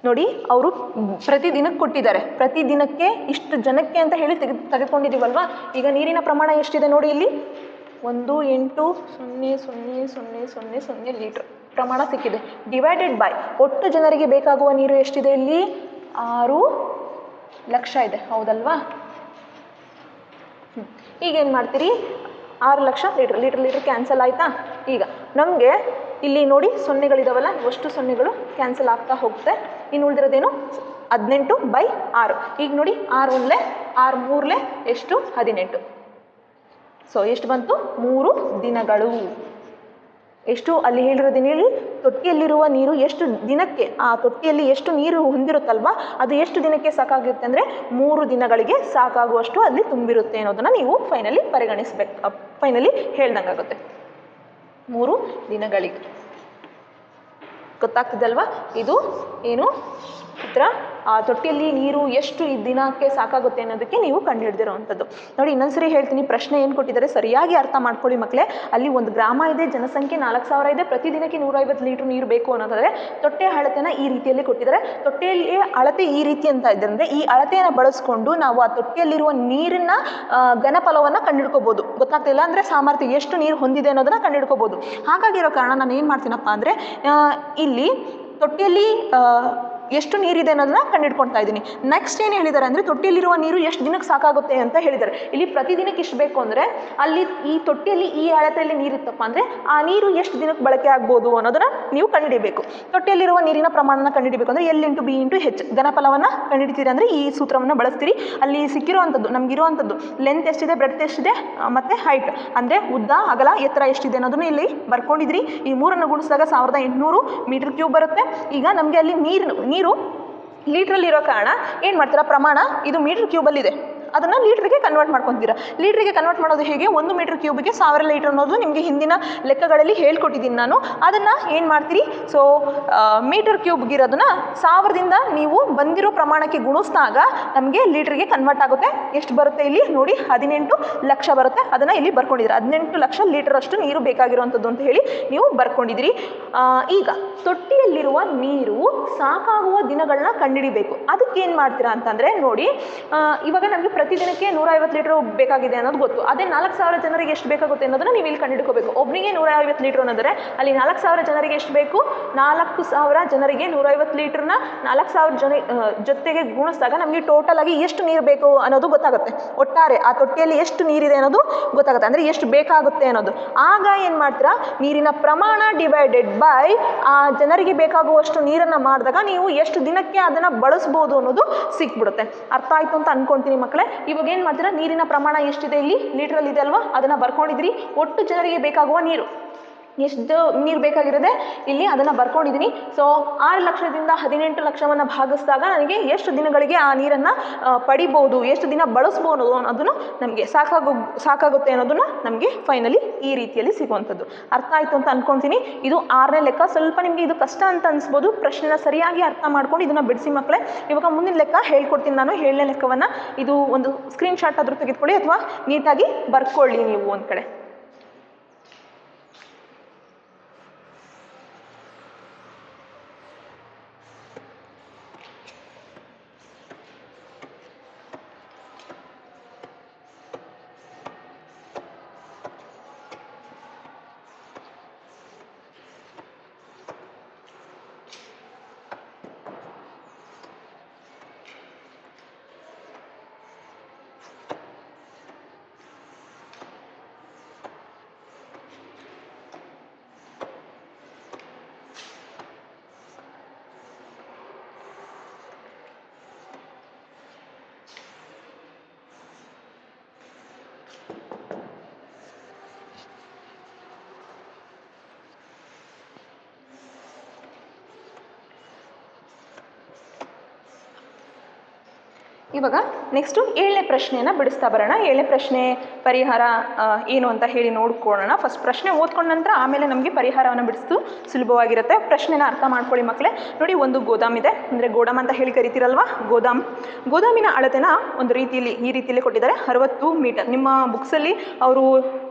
ನೋಡಿ, ಅವರು ಪ್ರತಿದಿನಕ್ಕೆ ಕೊಟ್ಟಿದ್ದಾರೆ. ಪ್ರತಿದಿನಕ್ಕೆ ಇಷ್ಟು ಜನಕ್ಕೆ ಅಂತ ಹೇಳಿ ತೆಗೆದುಕೊಂಡಿದ್ದೀವಲ್ವಾ? ಈಗ ನೀರಿನ ಪ್ರಮಾಣ ಎಷ್ಟಿದೆ ನೋಡಿ, ಇಲ್ಲಿ 180000 ಲೀಟ್ರ್ ಪ್ರಮಾಣ ಸಿಕ್ಕಿದೆ. ಡಿವೈಡೆಡ್ ಬೈ ಒಟ್ಟು ಜನರಿಗೆ ಬೇಕಾಗುವ ನೀರು ಎಷ್ಟಿದೆ? ಇಲ್ಲಿ 6 ಲಕ್ಷ ಇದೆ, ಹೌದಲ್ವಾ? ಈಗೇನು ಮಾಡ್ತೀರಿ? 6 ಲಕ್ಷ ಲೀಟ್ರ್ ಕ್ಯಾನ್ಸಲ್ ಆಯಿತಾ? ಈಗ ನಮಗೆ ಇಲ್ಲಿ ನೋಡಿ ಸೊನ್ನೆಗಳಿದಾವಲ್ಲ, ಅಷ್ಟು ಸೊನ್ನೆಗಳು ಕ್ಯಾನ್ಸಲ್ ಆಗ್ತಾ ಹೋಗುತ್ತೆ. ಇನ್ನು ಉಳಿದಿರೋದೇನು? 18/6. ಈಗ ನೋಡಿ 6 1 6 3 ಎಷ್ಟು? 18. ಸೊ ಎಷ್ಟು ಬಂತು? 3 ದಿನಗಳು. ಎಷ್ಟು ಅಲ್ಲಿ ಹೇಳಿರೋದೇನು ಹೇಳಿ? ತೊಟ್ಟಿಯಲ್ಲಿರುವ ನೀರು ಎಷ್ಟು ದಿನಕ್ಕೆ, ಆ ತೊಟ್ಟಿಯಲ್ಲಿ ಎಷ್ಟು ನೀರು ಹೊಂದಿರುತ್ತಲ್ವ ಅದು ಎಷ್ಟು ದಿನಕ್ಕೆ ಸಾಕಾಗುತ್ತೆ ಅಂದರೆ 3 ದಿನಗಳಿಗೆ ಸಾಕಾಗುವಷ್ಟು ಅಲ್ಲಿ ತುಂಬಿರುತ್ತೆ ಅನ್ನೋದನ್ನು ನೀವು ಫೈನಲಿ ಹೇಳ್ದಂಗಾಗುತ್ತೆ. 3 ದಿನಗಳಿಗೆ. ಗೊತ್ತಾಗ್ತಿದಲ್ವಾ? ಇದು ಏನು ಚಿತ್ರ? ಆ ತೊಟ್ಟಿಯಲ್ಲಿ ನೀರು ಎಷ್ಟು ಈ ದಿನಕ್ಕೆ ಸಾಕಾಗುತ್ತೆ ಅನ್ನೋದಕ್ಕೆ ನೀವು ಕಂಡುಹಿಡಿದಿರೋವಂಥದ್ದು. ನೋಡಿ, ಇನ್ನೊಂದ್ಸರಿ ಹೇಳ್ತೀನಿ, ಪ್ರಶ್ನೆ ಏನು ಕೊಟ್ಟಿದ್ದಾರೆ ಸರಿಯಾಗಿ ಅರ್ಥ ಮಾಡ್ಕೊಳ್ಳಿ ಮಕ್ಕಳೇ. ಅಲ್ಲಿ ಒಂದು ಗ್ರಾಮ ಇದೆ, ಜನಸಂಖ್ಯೆ 4000 ಇದೆ, ಪ್ರತಿದಿನಕ್ಕೆ 150 ಲೀಟ್ರ್ ನೀರು ಬೇಕು ಅನ್ನೋದಾದರೆ ತೊಟ್ಟೆಯ ಅಳತೆನ ಈ ರೀತಿಯಲ್ಲಿ ಕೊಟ್ಟಿದ್ದಾರೆ. ತೊಟ್ಟೆಯಲ್ಲಿ ಅಳತೆ ಈ ರೀತಿ ಅಂತ ಇದೆ ಅಂದರೆ ಈ ಅಳತೆಯನ್ನು ಬಳಸ್ಕೊಂಡು ನಾವು ಆ ತೊಟ್ಟಿಯಲ್ಲಿರುವ ನೀರಿನ ಘನಫಲವನ್ನು ಕಂಡುಹಿಡ್ಕೋಬೋದು. ಗೊತ್ತಾಗ್ತಿಲ್ಲ ಅಂದರೆ ಸಾಮರ್ಥ್ಯ ಎಷ್ಟು ನೀರು ಹೊಂದಿದೆ ಅನ್ನೋದನ್ನು ಕಂಡುಹಿಡ್ಕೋಬೋದು. ಹಾಗಾಗಿರೋ ಕಾರಣ ನಾನು ಏನು ಮಾಡ್ತೀನಪ್ಪ ಅಂದರೆ ಇಲ್ಲಿ ತೊಟ್ಟಿಯಲ್ಲಿ ಎಷ್ಟು ನೀರಿದೆ ಅನ್ನೋದನ್ನ ಕಂಡುಹಿಡ್ಕೊಳ್ತಾ ಇದ್ದೀನಿ. ನೆಕ್ಸ್ಟ್ ಏನು ಹೇಳಿದ್ದಾರೆ ಅಂದರೆ ತೊಟ್ಟಿಯಲ್ಲಿರುವ ನೀರು ಎಷ್ಟು ದಿನಕ್ಕೆ ಸಾಕಾಗುತ್ತೆ ಅಂತ ಹೇಳಿದ್ದಾರೆ. ಇಲ್ಲಿ ಪ್ರತಿದಿನಕ್ಕೆ ಇಷ್ಟು ಬೇಕು ಅಂದರೆ ಅಲ್ಲಿ ಈ ತೊಟ್ಟಿಯಲ್ಲಿ ಈ ಅಳತೆಯಲ್ಲಿ ನೀರಿತ್ತಪ್ಪ ಅಂದರೆ ಆ ನೀರು ಎಷ್ಟು ದಿನಕ್ಕೆ ಬಳಕೆ ಆಗ್ಬೋದು ಅನ್ನೋದನ್ನು ನೀವು ಕಂಡುಹಿಡಿಯಬೇಕು. ತೊಟ್ಟಿಯಲ್ಲಿರುವ ನೀರಿನ ಪ್ರಮಾಣನ ಕಂಡುಹಿಡಿಬೇಕು ಅಂದರೆ L × B × H ಘನಫಲವನ್ನು ಕಂಡುಹಿಡಿತೀರಿ ಅಂದರೆ ಈ ಸೂತ್ರವನ್ನು ಬಳಸ್ತೀರಿ. ಅಲ್ಲಿ ಸಿಕ್ಕಿರುವಂಥದ್ದು ನಮಗಿರುವಂಥದ್ದು ಲೆಂತ್ ಎಷ್ಟಿದೆ, ಬ್ರೆಡ್ತ್ ಎಷ್ಟಿದೆ ಮತ್ತು ಹೈಟ್ ಅಂದರೆ ಉದ್ದ, ಅಗಲ, ಎತ್ತರ ಎಷ್ಟಿದೆ ಅನ್ನೋದನ್ನು ಇಲ್ಲಿ ಬರ್ಕೊಂಡಿದ್ರಿ. ಈ 3ಅನ್ನು ಗುಣಿಸಿದಾಗ 1800 ಮೀಟರ್ ಕ್ಯೂಬ್ ಬರುತ್ತೆ. ಈಗ ನಮಗೆ ಅಲ್ಲಿ ನೀರು ಲೀಟ್ರಲ್ಲಿ ಇರೋ ಕಾರಣ ಏನು ಮಾಡ್ತೀರಾ? ಪ್ರಮಾಣ ಇದು ಮೀಟರ್ ಕ್ಯೂಬಲ್ಲಿದೆ ಅದನ್ನು ಲೀಟ್ರಿಗೆ ಕನ್ವರ್ಟ್ ಮಾಡ್ಕೊತೀರಾ. ಲೀಟ್ರಿಗೆ ಕನ್ವರ್ಟ್ ಮಾಡೋದು ಹೇಗೆ, 1 ಮೀಟರ್ ಕ್ಯೂಬ್ಗೆ 1000 ಲೀಟರ್ ಅನ್ನೋದು ನಿಮಗೆ ಹಿಂದಿನ ಲೆಕ್ಕಗಳಲ್ಲಿ ಹೇಳ್ಕೊಟ್ಟಿದ್ದೀನಿ ನಾನು. ಅದನ್ನು ಏನು ಮಾಡ್ತೀರಿ, ಸೊ ಮೀಟರ್ ಕ್ಯೂಬ್ಗಿರೋದನ್ನ 1000ದಿಂದ ನೀವು ಬಂದಿರೋ ಪ್ರಮಾಣಕ್ಕೆ ಗುಣಿಸಿದಾಗ ನಮಗೆ ಲೀಟ್ರಿಗೆ ಕನ್ವರ್ಟ್ ಆಗುತ್ತೆ. ಎಷ್ಟು ಬರುತ್ತೆ ಇಲ್ಲಿ ನೋಡಿ, 18 ಲಕ್ಷ ಬರುತ್ತೆ. ಅದನ್ನು ಇಲ್ಲಿ ಬರ್ಕೊಂಡಿದ್ದೀರಾ, 18 ಲಕ್ಷ ಲೀಟರ್ ಅಷ್ಟು ನೀರು ಬೇಕಾಗಿರುವಂಥದ್ದು ಅಂತ ಹೇಳಿ ನೀವು ಬರ್ಕೊಂಡಿದ್ದೀರಿ. ಈಗ ತೊಟ್ಟಿಯಲ್ಲಿರುವ ನೀರು ಸಾಕಾಗುವ ದಿನಗಳನ್ನ ಕಂಡುಹಿಡಿಬೇಕು. ಅದಕ್ಕೆ ಏನು ಮಾಡ್ತೀರಾ ಅಂತಂದರೆ ನೋಡಿ, ಇವಾಗ ನಮಗೆ ಪ್ರತಿದಿನಕ್ಕೆ 150 ಲೀಟ್ರ್ ಬೇಕಾಗಿದೆ ಅನ್ನೋದು ಗೊತ್ತು. ಅದೇ 4000 ಜನರಿಗೆ ಎಷ್ಟು ಬೇಕಾಗುತ್ತೆ ಅನ್ನೋದನ್ನ ನೀವು ಇಲ್ಲಿ ಕಂಡುಹಿಡ್ಕೋಬೇಕು. ಒಬ್ಬನಿಗೆ 150 ಲೀಟ್ರ್ ಅನ್ನೋದರೆ ಅಲ್ಲಿ 4000 ಜನರಿಗೆ ಎಷ್ಟು ಬೇಕು, 4000 ಜನರಿಗೆ 150 ಲೀಟ್ರನ್ನ 4000 ಜನ ಜೊತೆಗೆ ಗುಣಿಸಿದಾಗ ನಮಗೆ ಟೋಟಲ್ ಆಗಿ ಎಷ್ಟು ನೀರು ಬೇಕು ಅನ್ನೋದು ಗೊತ್ತಾಗುತ್ತೆ. ಒಟ್ಟಾರೆ ಆ ತೊಟ್ಟಿಯಲ್ಲಿ ಎಷ್ಟು ನೀರಿದೆ ಅನ್ನೋದು ಗೊತ್ತಾಗುತ್ತೆ, ಅಂದರೆ ಎಷ್ಟು ಬೇಕಾಗುತ್ತೆ ಅನ್ನೋದು. ಆಗ ಏನು ಮಾಡ್ತೀರಾ, ನೀರಿನ ಪ್ರಮಾಣ ಡಿವೈಡೆಡ್ ಬೈ ಆ ಜನರಿಗೆ ಬೇಕಾಗುವಷ್ಟು ನೀರನ್ನು ಮಾಡಿದಾಗ ನೀವು ಎಷ್ಟು ದಿನಕ್ಕೆ ಅದನ್ನು ಬಳಸ್ಬೋದು ಅನ್ನೋದು ಸಿಕ್ಬಿಡುತ್ತೆ. ಅರ್ಥ ಆಯಿತು ಅಂತ ಅಂದ್ಕೊಳ್ತೀನಿ ಮಕ್ಕಳೇ. ಇವಾಗ ಏನು ಮಾಡ್ತೀರಾ, ನೀರಿನ ಪ್ರಮಾಣ ಎಷ್ಟಿದೆ ಇಲ್ಲಿ ಲೀಟ್ರಲ್ಲಿ ಇದೆ ಅಲ್ವಾ, ಅದನ್ನು ಬರ್ಕೊಂಡಿದ್ದೀರಿ. ಒಟ್ಟು ಜನರಿಗೆ ಬೇಕಾಗುವ ನೀರು ಎಷ್ಟು ನೀರು ಬೇಕಾಗಿರುತ್ತೆ ಇಲ್ಲಿ ಅದನ್ನು ಬರ್ಕೊಂಡಿದ್ದೀನಿ. ಸೊ 6 ಲಕ್ಷದಿಂದ 18 ಲಕ್ಷವನ್ನು ಭಾಗಿಸಿದಾಗ ನನಗೆ ಎಷ್ಟು ದಿನಗಳಿಗೆ ಆ ನೀರನ್ನು ಪಡಿಬೋದು, ಎಷ್ಟು ದಿನ ಬಳಸ್ಬೋದು ಅನ್ನೋದನ್ನು ನಮಗೆ ಸಾಕಾಗುತ್ತೆ ಅನ್ನೋದನ್ನು ನಮಗೆ ಫೈನಲಿ ಈ ರೀತಿಯಲ್ಲಿ ಸಿಗುವಂಥದ್ದು. ಅರ್ಥ ಆಯಿತು ಅಂತ ಅಂದ್ಕೊಳ್ತೀನಿ. ಇದು 6ನೇ ಲೆಕ್ಕ. ಸ್ವಲ್ಪ ನಿಮಗೆ ಇದು ಕಷ್ಟ ಅಂತ ಅನಿಸ್ಬೋದು. ಪ್ರಶ್ನೆನ ಸರಿಯಾಗಿ ಅರ್ಥ ಮಾಡ್ಕೊಂಡು ಇದನ್ನು ಬಿಡಿಸಿ ಮಕ್ಕಳೇ. ಇವಾಗ ಮುಂದಿನ ಲೆಕ್ಕ ಹೇಳ್ಕೊಡ್ತೀನಿ ನಾನು. 7ನೇ ಲೆಕ್ಕವನ್ನು ಇದು ಒಂದು ಸ್ಕ್ರೀನ್ಶಾಟ್ ಆದರೂ ತೆಗೆದುಕೊಳ್ಳಿ ಅಥವಾ ನೀಟಾಗಿ ಬರ್ಕೊಳ್ಳಿ ನೀವು ಒಂದು ಕಡೆ. ಇವಾಗ ನೆಕ್ಸ್ಟು 7ನೇ ಪ್ರಶ್ನೆಯನ್ನು ಬಿಡಿಸ್ತಾ ಬರೋಣ. 7ನೇ ಪ್ರಶ್ನೆ ಪರಿಹಾರ ಏನು ಅಂತ ಹೇಳಿ ನೋಡ್ಕೊಳ್ಳೋಣ. ಫಸ್ಟ್ ಪ್ರಶ್ನೆ ಓದ್ಕೊಂಡ ನಂತರ ಆಮೇಲೆ ನಮಗೆ ಪರಿಹಾರವನ್ನು ಬಿಡಿಸೋದು ಸುಲಭವಾಗಿರುತ್ತೆ. ಪ್ರಶ್ನೆನ ಅರ್ಥ ಮಾಡ್ಕೊಳ್ಳಿ ಮಕ್ಕಳೇ. ನೋಡಿ, ಒಂದು ಗೋದಾಮ್ ಇದೆ, ಅಂದರೆ ಗೋಡಾಮ್ ಅಂತ ಹೇಳಿ ಕರಿತೀರಲ್ವಾ, ಗೋದಾಮಿನ ಅಳತೆನ ಒಂದು ರೀತಿಯಲ್ಲಿ ಈ ರೀತಿಯಲ್ಲಿ ಕೊಟ್ಟಿದ್ದಾರೆ, 60 ಮೀಟರ್. ನಿಮ್ಮ ಬುಕ್ಸಲ್ಲಿ ಅವರು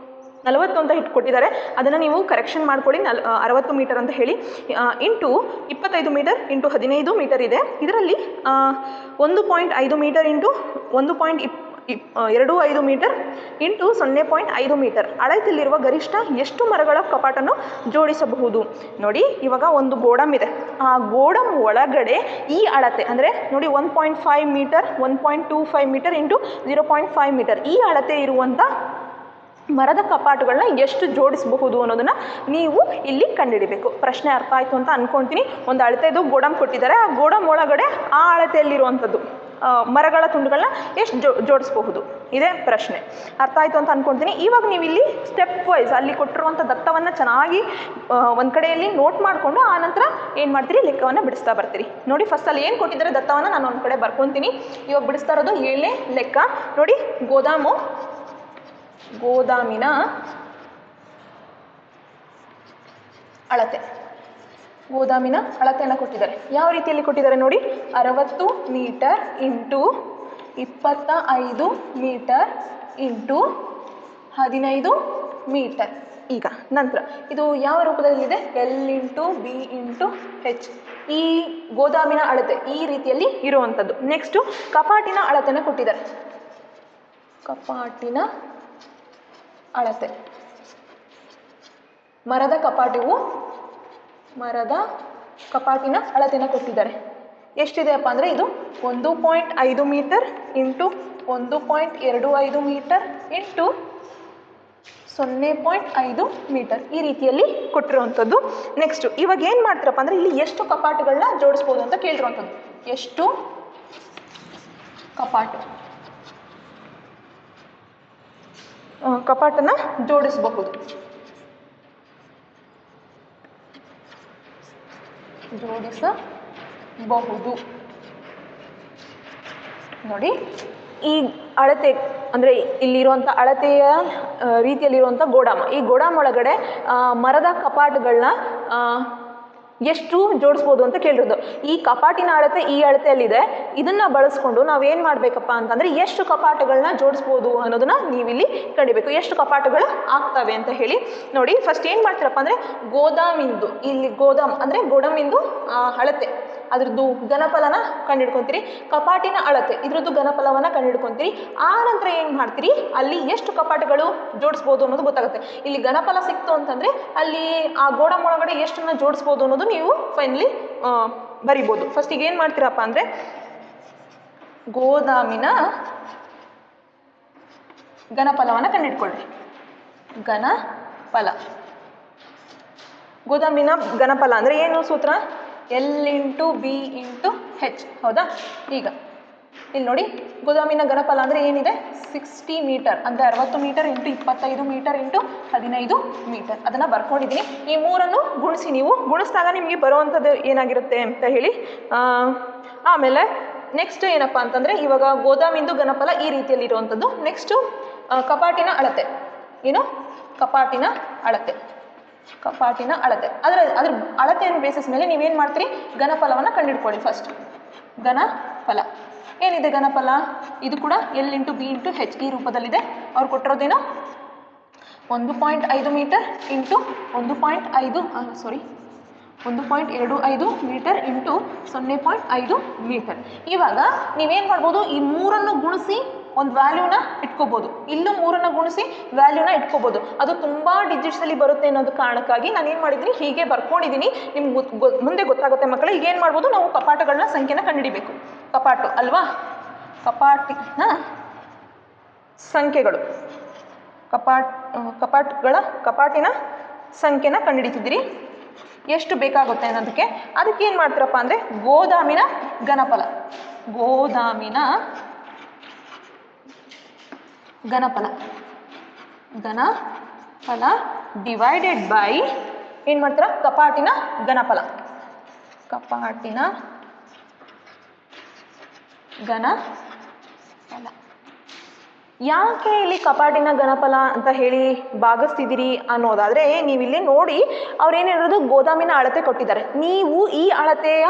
40 ಅಂತ ಕೊಟ್ಟಿದ್ದಾರೆ, ಅದನ್ನು ನೀವು ಕರೆಕ್ಷನ್ ಮಾಡ್ಕೊಳ್ಳಿ. 60 ಮೀಟರ್ ಅಂತ ಹೇಳಿ ಇಂಟು 25 ಮೀಟರ್ ಇಂಟು 15 ಮೀಟರ್ ಇದೆ. ಇದರಲ್ಲಿ 1.5 metre into 1.25 metre into 0.5 metre ಅಳತೆಯಲ್ಲಿರುವ ಗರಿಷ್ಠ ಎಷ್ಟು ಮರಗಳ ಕಪಾಟನ್ನು ಜೋಡಿಸಬಹುದು. ನೋಡಿ, ಇವಾಗ ಒಂದು ಗೋಡಮ್ ಇದೆ. ಆ ಗೋಡಮ್ ಒಳಗಡೆ ಈ ಅಳತೆ ಅಂದರೆ ನೋಡಿ 1.5 ಮೀಟರ್ 1.25 ಮೀಟರ್ ಇಂಟು 0.5 ಮೀಟರ್ ಈ ಅಳತೆ ಇರುವಂಥ ಮರದ ಕಪಾಟುಗಳನ್ನ ಎಷ್ಟು ಜೋಡಿಸಬಹುದು ಅನ್ನೋದನ್ನು ನೀವು ಇಲ್ಲಿ ಕಂಡುಹಿಡಿಬೇಕು. ಪ್ರಶ್ನೆ ಅರ್ಥ ಆಯಿತು ಅಂತ ಅಂದ್ಕೊಳ್ತೀನಿ. ಒಂದು ಅಳತೆದು ಗೋಡಮ್ ಕೊಟ್ಟಿದ್ದಾರೆ, ಆ ಗೋಡಮ್ ಒಳಗಡೆ ಆ ಅಳತೆಯಲ್ಲಿರುವಂಥದ್ದು ಮರಗಳ ತುಂಡುಗಳನ್ನ ಎಷ್ಟು ಜೋಡಿಸಬಹುದು, ಇದೇ ಪ್ರಶ್ನೆ. ಅರ್ಥ ಆಯಿತು ಅಂತ ಅಂದ್ಕೊಳ್ತೀನಿ. ಇವಾಗ ನೀವು ಇಲ್ಲಿ ಸ್ಟೆಪ್ ವೈಸ್ ಅಲ್ಲಿ ಕೊಟ್ಟಿರುವಂಥ ದತ್ತವನ್ನು ಚೆನ್ನಾಗಿ ಒಂದು ಕಡೆಯಲ್ಲಿ ನೋಟ್ ಮಾಡಿಕೊಂಡು ಆನಂತರ ಏನು ಮಾಡ್ತೀರಿ, ಲೆಕ್ಕವನ್ನು ಬಿಡಿಸ್ತಾ ಬರ್ತೀರಿ. ನೋಡಿ, ಫಸ್ಟ್ ಅಲ್ಲಿ ಏನು ಕೊಟ್ಟಿದ್ದಾರೆ ದತ್ತವನ್ನು ನಾನು ಒಂದು ಕಡೆ ಬರ್ಕೊತೀನಿ. ಇವಾಗ ಬಿಡಿಸ್ತಾ ಇರೋದು 7ನೇ ಲೆಕ್ಕ. ನೋಡಿ, ಗೋದಾಮಿನ ಅಳತೆಯನ್ನು ಕೊಟ್ಟಿದ್ದಾರೆ. ಯಾವ ರೀತಿಯಲ್ಲಿ ಕೊಟ್ಟಿದ್ದಾರೆ ನೋಡಿ, 60 metre into 25 metre into 15 metre. ಈಗ ನಂತರ ಇದು ಯಾವ ರೂಪದಲ್ಲಿದೆ, L into B into H. ಈ ಗೋದಾಮಿನ ಅಳತೆ ಈ ರೀತಿಯಲ್ಲಿ ಇರುವಂಥದ್ದು. ನೆಕ್ಸ್ಟು ಕಪಾಟಿನ ಅಳತೆನ ಕೊಟ್ಟಿದ್ದಾರೆ. ಕಪಾಟಿನ ಅಳತೆ, ಮರದ ಕಪಾಟಿನ ಅಳತೆನ ಕೊಟ್ಟಿದ್ದಾರೆ. ಎಷ್ಟಿದೆ ಅಪ್ಪ ಅಂದರೆ ಇದು 1.5 metre into 1.25 metre into 0.5 metre ಈ ರೀತಿಯಲ್ಲಿ ಕೊಟ್ಟಿರುವಂಥದ್ದು. ನೆಕ್ಸ್ಟು ಇವಾಗ ಏನು ಮಾಡ್ತಾರಪ್ಪ ಅಂದರೆ ಇಲ್ಲಿ ಎಷ್ಟು ಕಪಾಟುಗಳನ್ನ ಜೋಡಿಸ್ಬೋದು ಅಂತ ಕೇಳಿರುವಂಥದ್ದು. ಎಷ್ಟು ಕಪಾಟನ್ನು ಜೋಡಿಸಬಹುದು. ನೋಡಿ, ಈ ಅಳತೆ ಅಂದರೆ ಇಲ್ಲಿರುವಂಥ ಅಳತೆಯ ರೀತಿಯಲ್ಲಿರುವಂಥ ಗೋಡಾಮ, ಈ ಗೋಡಾಮ್ ಒಳಗಡೆ ಮರದ ಕಪಾಟುಗಳನ್ನ ಎಷ್ಟು ಜೋಡಿಸ್ಬೋದು ಅಂತ ಕೇಳಿರೋದು. ಈ ಕಪಾಟಿನ ಅಳತೆ ಈ ಅಳತೆಯಲ್ಲಿದೆ, ಇದನ್ನು ಬಳಸ್ಕೊಂಡು ನಾವೇನು ಮಾಡಬೇಕಪ್ಪ ಅಂತಂದರೆ ಎಷ್ಟು ಕಪಾಟುಗಳನ್ನ ಜೋಡಿಸ್ಬೋದು ಅನ್ನೋದನ್ನ ನೀವಿಲ್ಲಿ ಕಂಡಿಬೇಕು. ಎಷ್ಟು ಕಪಾಟುಗಳು ಆಗ್ತವೆ ಅಂತ ಹೇಳಿ ನೋಡಿ. ಫಸ್ಟ್ ಏನು ಮಾಡ್ತೀರಪ್ಪ ಅಂದರೆ ಗೋದಾಮಿಂದು, ಇಲ್ಲಿ ಗೋದಾಮ್ ಅಂದರೆ ಗೋಡಾಮಿಂದು ಅಳತೆ, ಅದ್ರದ್ದು ಘನಫಲನ ಕಂಡುಹಿಡ್ಕೊತೀರಿ. ಕಪಾಟಿನ ಅಳತೆ, ಇದ್ರದ್ದು ಘನಫಲವನ್ನು ಕಂಡುಹಿಡ್ಕೊತೀರಿ. ಆ ನಂತರ ಏನು ಮಾಡ್ತೀರಿ, ಅಲ್ಲಿ ಎಷ್ಟು ಕಪಾಟುಗಳು ಜೋಡಿಸ್ಬೋದು ಅನ್ನೋದು ಗೊತ್ತಾಗುತ್ತೆ. ಇಲ್ಲಿ ಘನಫಲ ಸಿಕ್ತು ಅಂತಂದರೆ ಅಲ್ಲಿ ಆ ಗೋಡಾಮ್ ಒಳಗಡೆ ಎಷ್ಟನ್ನು ಜೋಡಿಸ್ಬೋದು ಅನ್ನೋದು ನೀವು ಫೈನಲಿ ಬರಿಬೋದು. ಫಸ್ಟಿಗೆ ಏನು ಮಾಡ್ತೀರಪ್ಪ ಅಂದರೆ ಗೋದಾಮಿನ ಘನಫಲವನ್ನು ಕಂಡುಹಿಡ್ಕೊಳ್ಳಿ. ಘನಫಲ, ಗೋದಾಮಿನ ಘನಫಲ ಅಂದರೆ ಏನು ಸೂತ್ರ? L ಇಂಟು ಬಿ ಇಂಟು ಹೆಚ್, ಹೌದಾ? ಈಗ ಇಲ್ಲಿ ನೋಡಿ, ಗೋದಾಮಿನ ಘನಫಲ ಅಂದರೆ ಏನಿದೆ? 60 ಮೀಟರ್, ಅಂದರೆ 60 metre into 25 metre into 15 metre. ಅದನ್ನು ಬರ್ಕೊಂಡಿದ್ದೀನಿ. ಈ ಮೂರನ್ನು ಗುಣಿಸಿ, ನೀವು ಗುಣಿಸಿದಾಗ ನಿಮಗೆ ಬರುವಂಥದ್ದು ಏನಾಗಿರುತ್ತೆ ಅಂತ ಹೇಳಿ. ಆಮೇಲೆ ನೆಕ್ಸ್ಟ್ ಏನಪ್ಪ ಅಂತಂದರೆ, ಇವಾಗ ಗೋದಾಮಿಂದು ಘನಫಲ ಈ ರೀತಿಯಲ್ಲಿರುವಂಥದ್ದು. ನೆಕ್ಸ್ಟು ಕಪಾಟಿನ ಅಳತೆ. ಏನು? ಕಪಾಟಿನ ಅಳತೆ. ಕಪಾಟಿನ ಅಳತೆ, ಅದ್ರ ಅಳತೆಯನ್ನು ಬೇಸಿಸ್ ಮೇಲೆ ನೀವೇನು ಮಾಡ್ತೀರಿ? ಘನಫಲವನ್ನು ಕಂಡುಹಿಡ್ಕೊಳ್ಳಿ. ಫಸ್ಟ್ ಘನಫಲ ಏನಿದೆ? ಘನಫಲ ಇದು ಕೂಡ L into B into H ಈ ರೂಪದಲ್ಲಿದೆ. ಅವ್ರು ಕೊಟ್ಟಿರೋದೇನು? 1.5 metre into 1.25 metre into 0.5 metre. ಇವಾಗ ನೀವೇನು ಮಾಡ್ಬೋದು? ಈ ಮೂರನ್ನು ಗುಣಿಸಿ ಒಂದು ವ್ಯಾಲ್ಯೂನ ಇಟ್ಕೋಬೋದು. ಇಲ್ಲೂ ಮೂರನ್ನು ಗುಣಿಸಿ ವ್ಯಾಲ್ಯೂನ ಇಟ್ಕೋಬೋದು. ಅದು ತುಂಬ ಡಿಜಿಟ್ಸಲ್ಲಿ ಬರುತ್ತೆ ಅನ್ನೋದು ಕಾರಣಕ್ಕಾಗಿ ನಾನು ಏನು ಮಾಡಿದ್ದೀನಿ, ಹೀಗೆ ಬರ್ಕೊಂಡಿದ್ದೀನಿ. ನಿಮ್ಗೆ ಮುಂದೆ ಗೊತ್ತಾಗುತ್ತೆ ಮಕ್ಕಳೇ. ಈಗ ಏನು ಮಾಡ್ಬೋದು? ನಾವು ಕಪಾಟುಗಳನ್ನ ಸಂಖ್ಯೆನ ಕಂಡುಹಿಡಿಬೇಕು. ಕಪಾಟು ಅಲ್ವಾ? ಕಪಾಟಿನ ಸಂಖ್ಯೆಗಳು, ಕಪಾಟಿನ ಸಂಖ್ಯೆನ ಕಂಡುಹಿಡಿತಿದ್ದೀರಿ. ಎಷ್ಟು ಬೇಕಾಗುತ್ತೆ ಅನ್ನೋದಕ್ಕೆ. ಅದಕ್ಕೆ ಏನು ಮಾಡ್ತೀರಪ್ಪ ಅಂದರೆ ಗೋದಾಮಿನ ಘನಫಲ, ಗೋದಾಮಿನ ಘನಫಲ ಡಿವೈಡೆಡ್ ಬೈ ಏನು ಮಾಡ್ತೀರಾ? ಕಪಾಟಿನ ಘನಫಲ, ಕಪಾಟಿನ ಘನಫಲ. ಯಾಕೆ ಇಲ್ಲಿ ಕಪಾಟಿನ ಘನಫಲ ಅಂತ ಹೇಳಿ ಭಾಗಿಸ್ತಿದ್ದೀರಿ ಅನ್ನೋದಾದರೆ, ನೀವಿಲ್ಲಿ ನೋಡಿ ಅವ್ರೇನು ಹೇಳಿರೋದು, ಗೋದಾಮಿನ ಅಳತೆ ಕೊಟ್ಟಿದ್ದಾರೆ. ನೀವು ಈ ಅಳತೆಯ